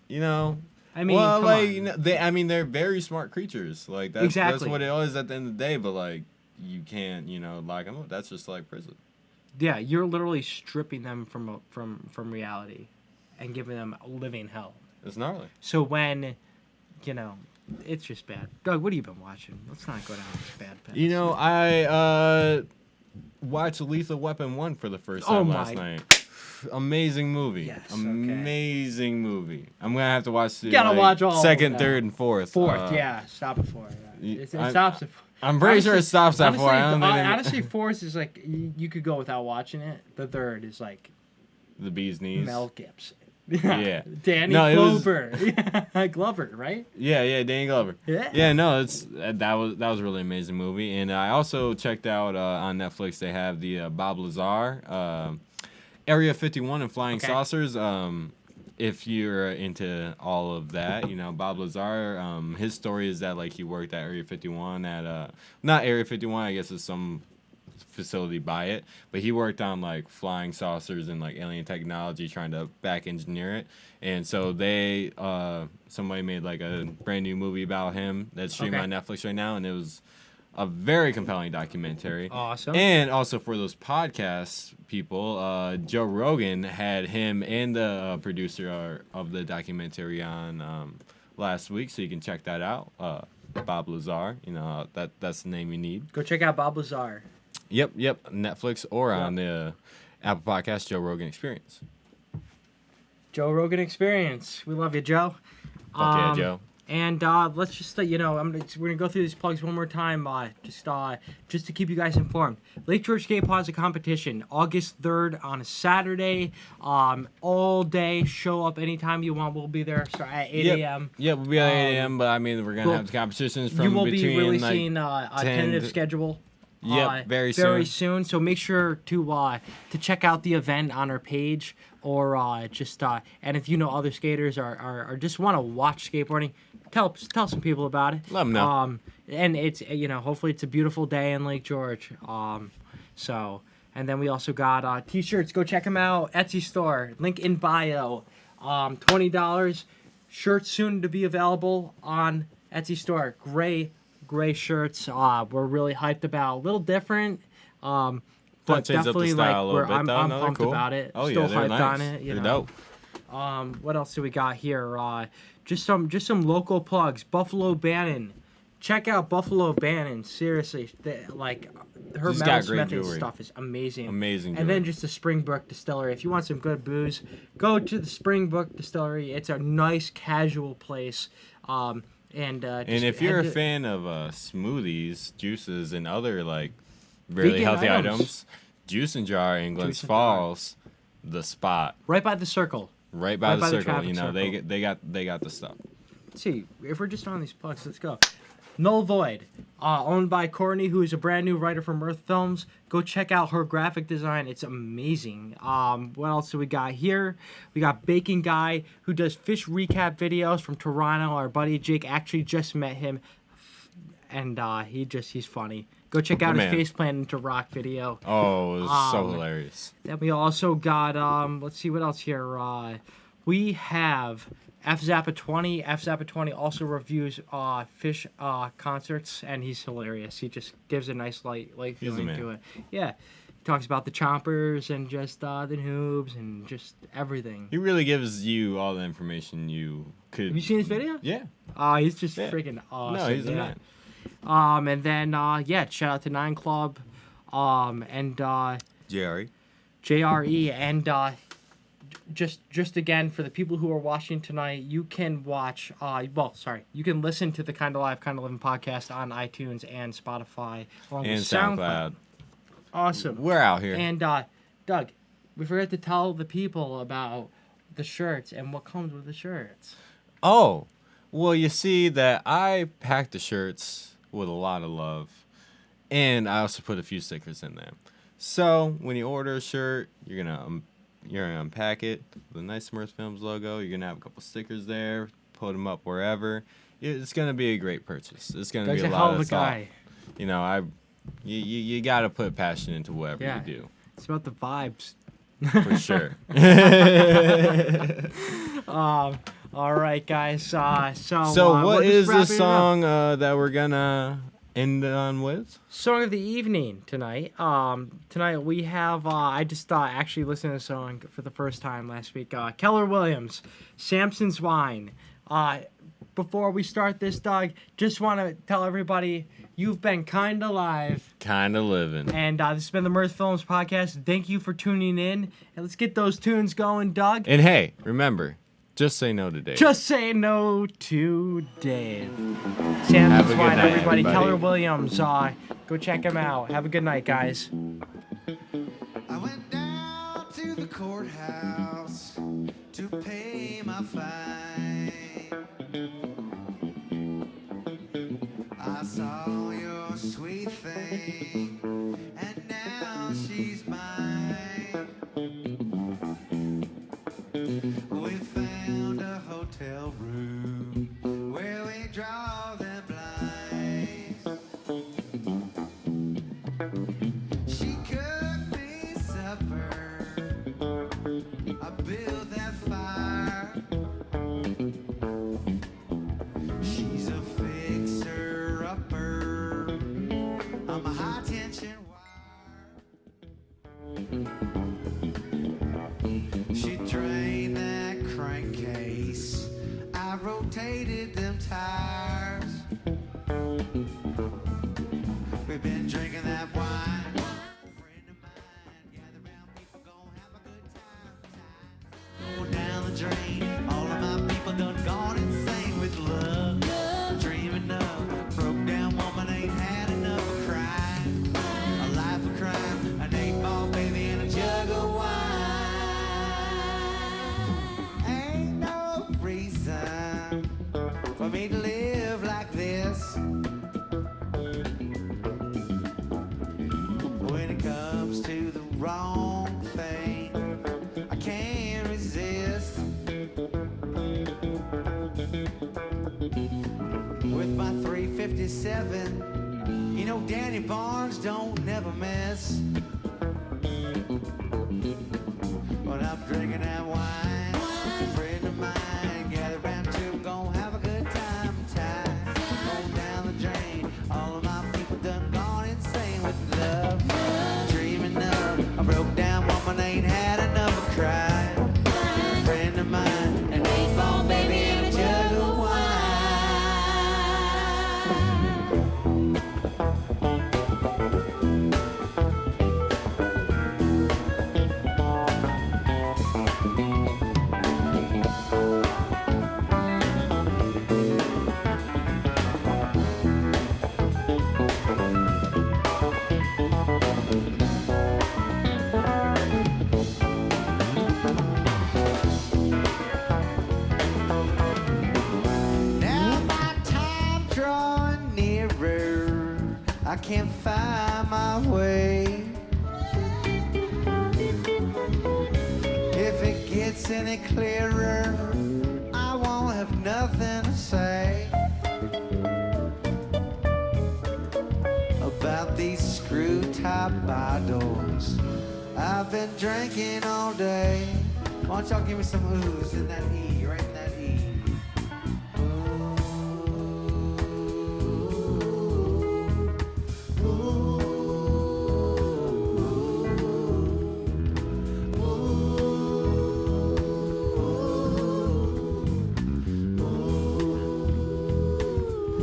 You know. I mean, well, come like on. you know, they're very smart creatures. Like that's what it is at the end of the day. But like, you can't, you know, lock them up. That's just like prison. Yeah, you're literally stripping them from reality, and giving them a living hell. It's gnarly. So when, you know. It's just bad. Doug, what have you been watching? Let's not go down this bad path. You know, I watched Lethal Weapon 1 for the first time last night. Amazing movie. Yes, amazing movie. I'm going to have to watch the watch all second, third, and fourth. Fourth, yeah. Stop at 4. Yeah. It stops at 4. I'm pretty sure it stops at 4. Honestly, fourth is like, you could go without watching it. The third is like... The bee's knees. Mel Gibson. Yeah. Danny Glover. Glover, right? Yeah, Danny Glover. Yeah. Yeah, no, that was a really amazing movie. And I also checked out on Netflix, they have the Bob Lazar, Area 51 and Flying Saucers. if you're into all of that, Bob Lazar, his story is that like he worked at Area 51 at not Area 51, I guess it's some facility by it, but he worked on like flying saucers and like alien technology, trying to back engineer it. And so they somebody made like a brand new movie about him that's streaming on Netflix right now, and it was a very compelling documentary. Awesome. And also for those podcast people, Joe Rogan had him and the producer of the documentary on last week, so you can check that out. Bob Lazar, that's the name you need. Go check out Bob Lazar. Yep, Netflix or on the Apple Podcast, Joe Rogan Experience. Joe Rogan Experience. We love you, Joe. Fuck yeah, Joe. And let's just we're gonna go through these plugs one more time, just to keep you guys informed. Lake George Skate Plaza competition, August 3rd on a Saturday, all day. Show up anytime you want. We'll be there. Start at 8 a.m. Yeah, we'll be at 8 a.m. But I mean, we're gonna have the competitions from you will between be releasing like a tentative schedule. Very soon. So make sure to check out the event on our page, or and if you know other skaters or just want to watch skateboarding, tell some people about it. Let them know. And it's hopefully it's a beautiful day in Lake George. So and then we also got t-shirts. Go check them out. Etsy store, link in bio. $20. Shirts soon to be available on Etsy store. Gray shirts. We're really hyped about. A little different, but definitely I'm pumped about it. Oh, Still they're hyped nice. on it. They're dope. What else do we got here? Just some local plugs. Buffalo Bannon. Check out Buffalo Bannon. Seriously, her metal method stuff is amazing. Amazing. And then just the Springbrook Distillery. If you want some good booze, go to the Springbrook Distillery. It's a nice casual place. And if you're a fan of smoothies, juices, and other like really healthy items, Juice and Jar, England's Falls, the spot. Right by the circle. Right by the circle. Circle. They got the stuff. Let's see, if we're just on these plugs, let's go. Null Void, owned by Courtney, who is a brand new writer from Mirth Films. Go check out her graphic design. It's amazing. What else do we got here? We got Bacon Guy, who does fish recap videos from Toronto. Our buddy Jake actually just met him, and he's funny. Go check out his Faceplant into Rock video. Oh, it was so hilarious. Then we also got, let's see what else here. We have F-Zappa 20. F-Zappa 20 also reviews fish concerts, and he's hilarious. He just gives a nice light feeling to it. Yeah. He talks about the chompers and just the noobs and just everything. He really gives you all the information you could. Have you seen his video? Yeah. He's just freaking awesome. No, he's a man. And then, shout out to 9 Club, and JRE. JRE, and just again, for the people who are watching tonight, you can watch, you can listen to the Kinda Live, Kinda Livin' podcast on iTunes and Spotify, along and with SoundCloud. Awesome. We're out here. And, Doug, we forgot to tell the people about the shirts and what comes with the shirts. Oh, well, you see that I packed the shirts with a lot of love, and I also put a few stickers in them. So when you order a shirt, you're gonna unpack it with a nice Mirth Films logo. You're gonna have a couple stickers there. Put them up wherever. It's gonna be a great purchase. It's gonna be a lot of thought. You gotta put passion into whatever you do. It's about the vibes. For sure. All right, guys. So what is the song that we're gonna end on with? Song of the evening tonight. Tonight we have. I just actually listened to the song for the first time last week. Keller Williams, Samson's Wine. Before we start this, Doug, just want to tell everybody you've been Kinda Live, Kinda Livin', and this has been the Mirth Films podcast. Thank you for tuning in, and let's get those tunes going, Doug. And hey, remember. Just say no to Dave. Just say no to Dave. Samson's Wine, everybody. Keller Williams. Go check him out. Have a good night, guys. I went down to the courthouse to pay my fine. I saw your sweet thing, and now she's mine. With hotel room where we draw the blinds. She cooked me supper, I built that fire. She's a fixer-upper, I'm a high-tension wire. She drained that crankcase, I rotated them tires. We've been drinking that wine. Friend of mine, gather round, people gon' have a good time. Go down the drain, all of my people done gone insane with love. Dreaming of broke down woman, ain't had enough of crying. A life of crime, an 8-ball baby and a jug of wine. Ain't no reason for me to live like this. When it comes to the wrong thing, I can't resist. With my 357, you know Danny Barnes don't never miss. When I'm drinking that wine, a friend of mine, gather round to him, gon' have a good time. Time going down the drain, all of my people done gone insane with love. Dreaming of a broke down woman, ain't had enough of crying. A friend of mine, an 8-ball baby and a jug of wine. Now my time drawing nearer, I can't find my way. If it gets any clearer, I won't have nothing to say about these screw-top bottles I've been drinking all day. Why don't y'all give me some ooze in that E, right in that E.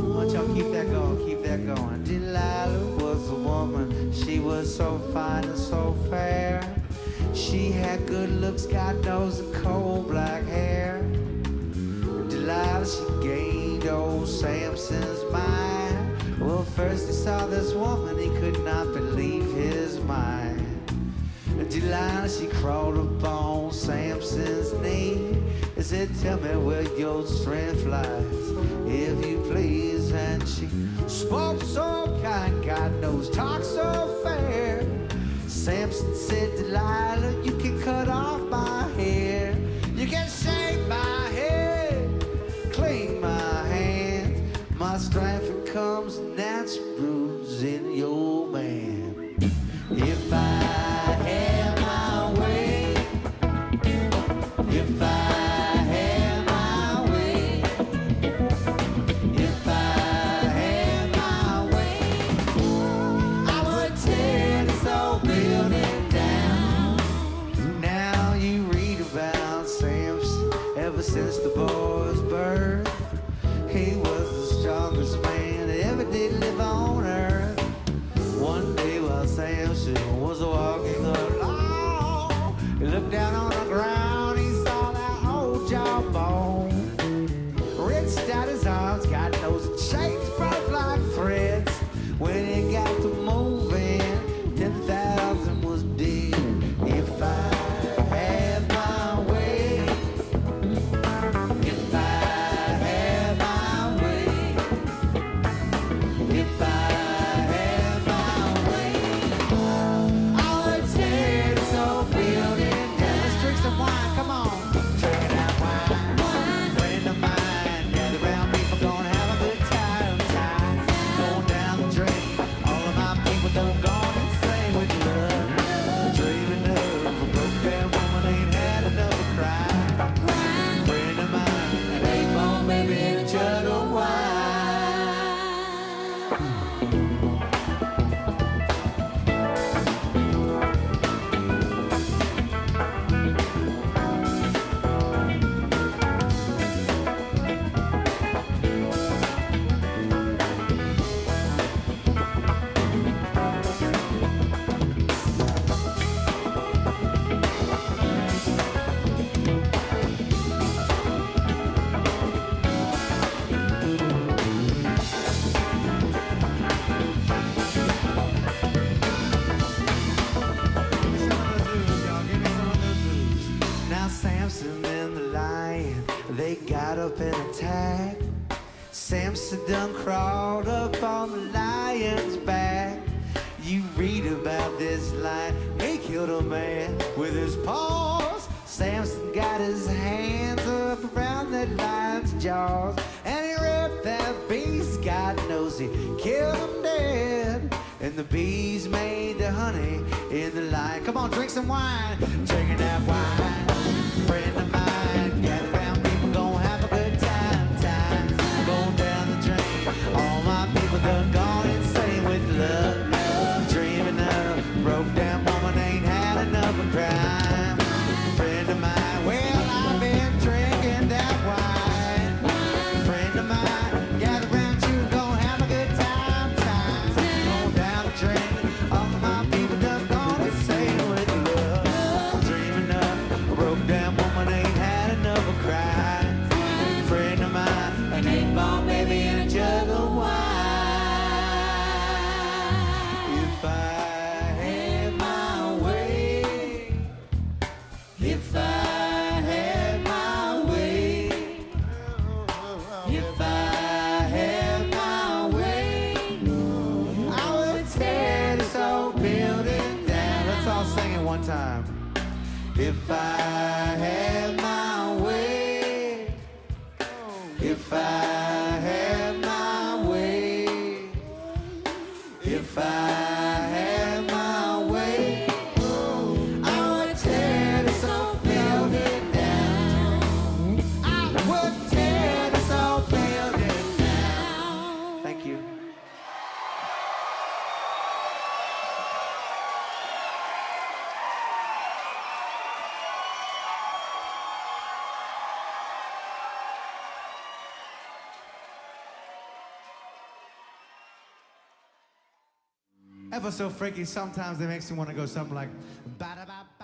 Why don't y'all keep that going, keep that going. Delilah was a woman, she was so fine and so fair. She had good looks, God knows, and cold black hair. Delilah, she gained old Samson's mind. Well, first he saw this woman, he could not believe his mind. Delilah, she crawled up on Samson's knee and said, tell me where your strength lies, if you please. And she spoke so kind, God knows, talk so fair. Samson said, Delilah, you can cut off my hair, you can shave my head, clean my hands. My strength comes natural in your man. If I had my way, if I had my way, if I had my way, I would tear this old building down. Now you read about Samson ever since the boy's birth. He was the strongest man that ever did live on earth. One day while Samson was walking along, he looked down on the ground, he saw that old jawbone. Reached out his arms, God knows the chains broke like threads. When he got to moving, 10,000 was dead. If I had my way, if I got up and attacked. Samson done crawled up on the lion's back. You read about this lion, he killed a man with his paws. Samson got his hands up around that lion's jaws, and he ripped that beast, God knows he killed him dead. And the bees made the honey in the lion. Come on, drink some wine, drinking that wine. Friend of mine, gather round, people gon' have a good time. Time's going down the drain. All my people done gone insane with love. Dreaming of a broke down woman, ain't had enough of crime. Friend of mine, well, I've been drinking that wine. Friend of mine, gather round, you gon' have a good time. Time's going down the drain. All my people done gone insane with love. Dreaming of a broke down woman, ain't had enough of crime. Friend of mine, an 8-ball baby and a jug of wine. If I had my way, if I had my way, if I had my way, I would tear this old building down. Let's all sing it one time. If I had my way, if I had my way, if I had my way, I would tear this old building down. I would tear this old building down. Thank you. Ever so freaky, sometimes it makes me want to go something like ba-da-ba-ba.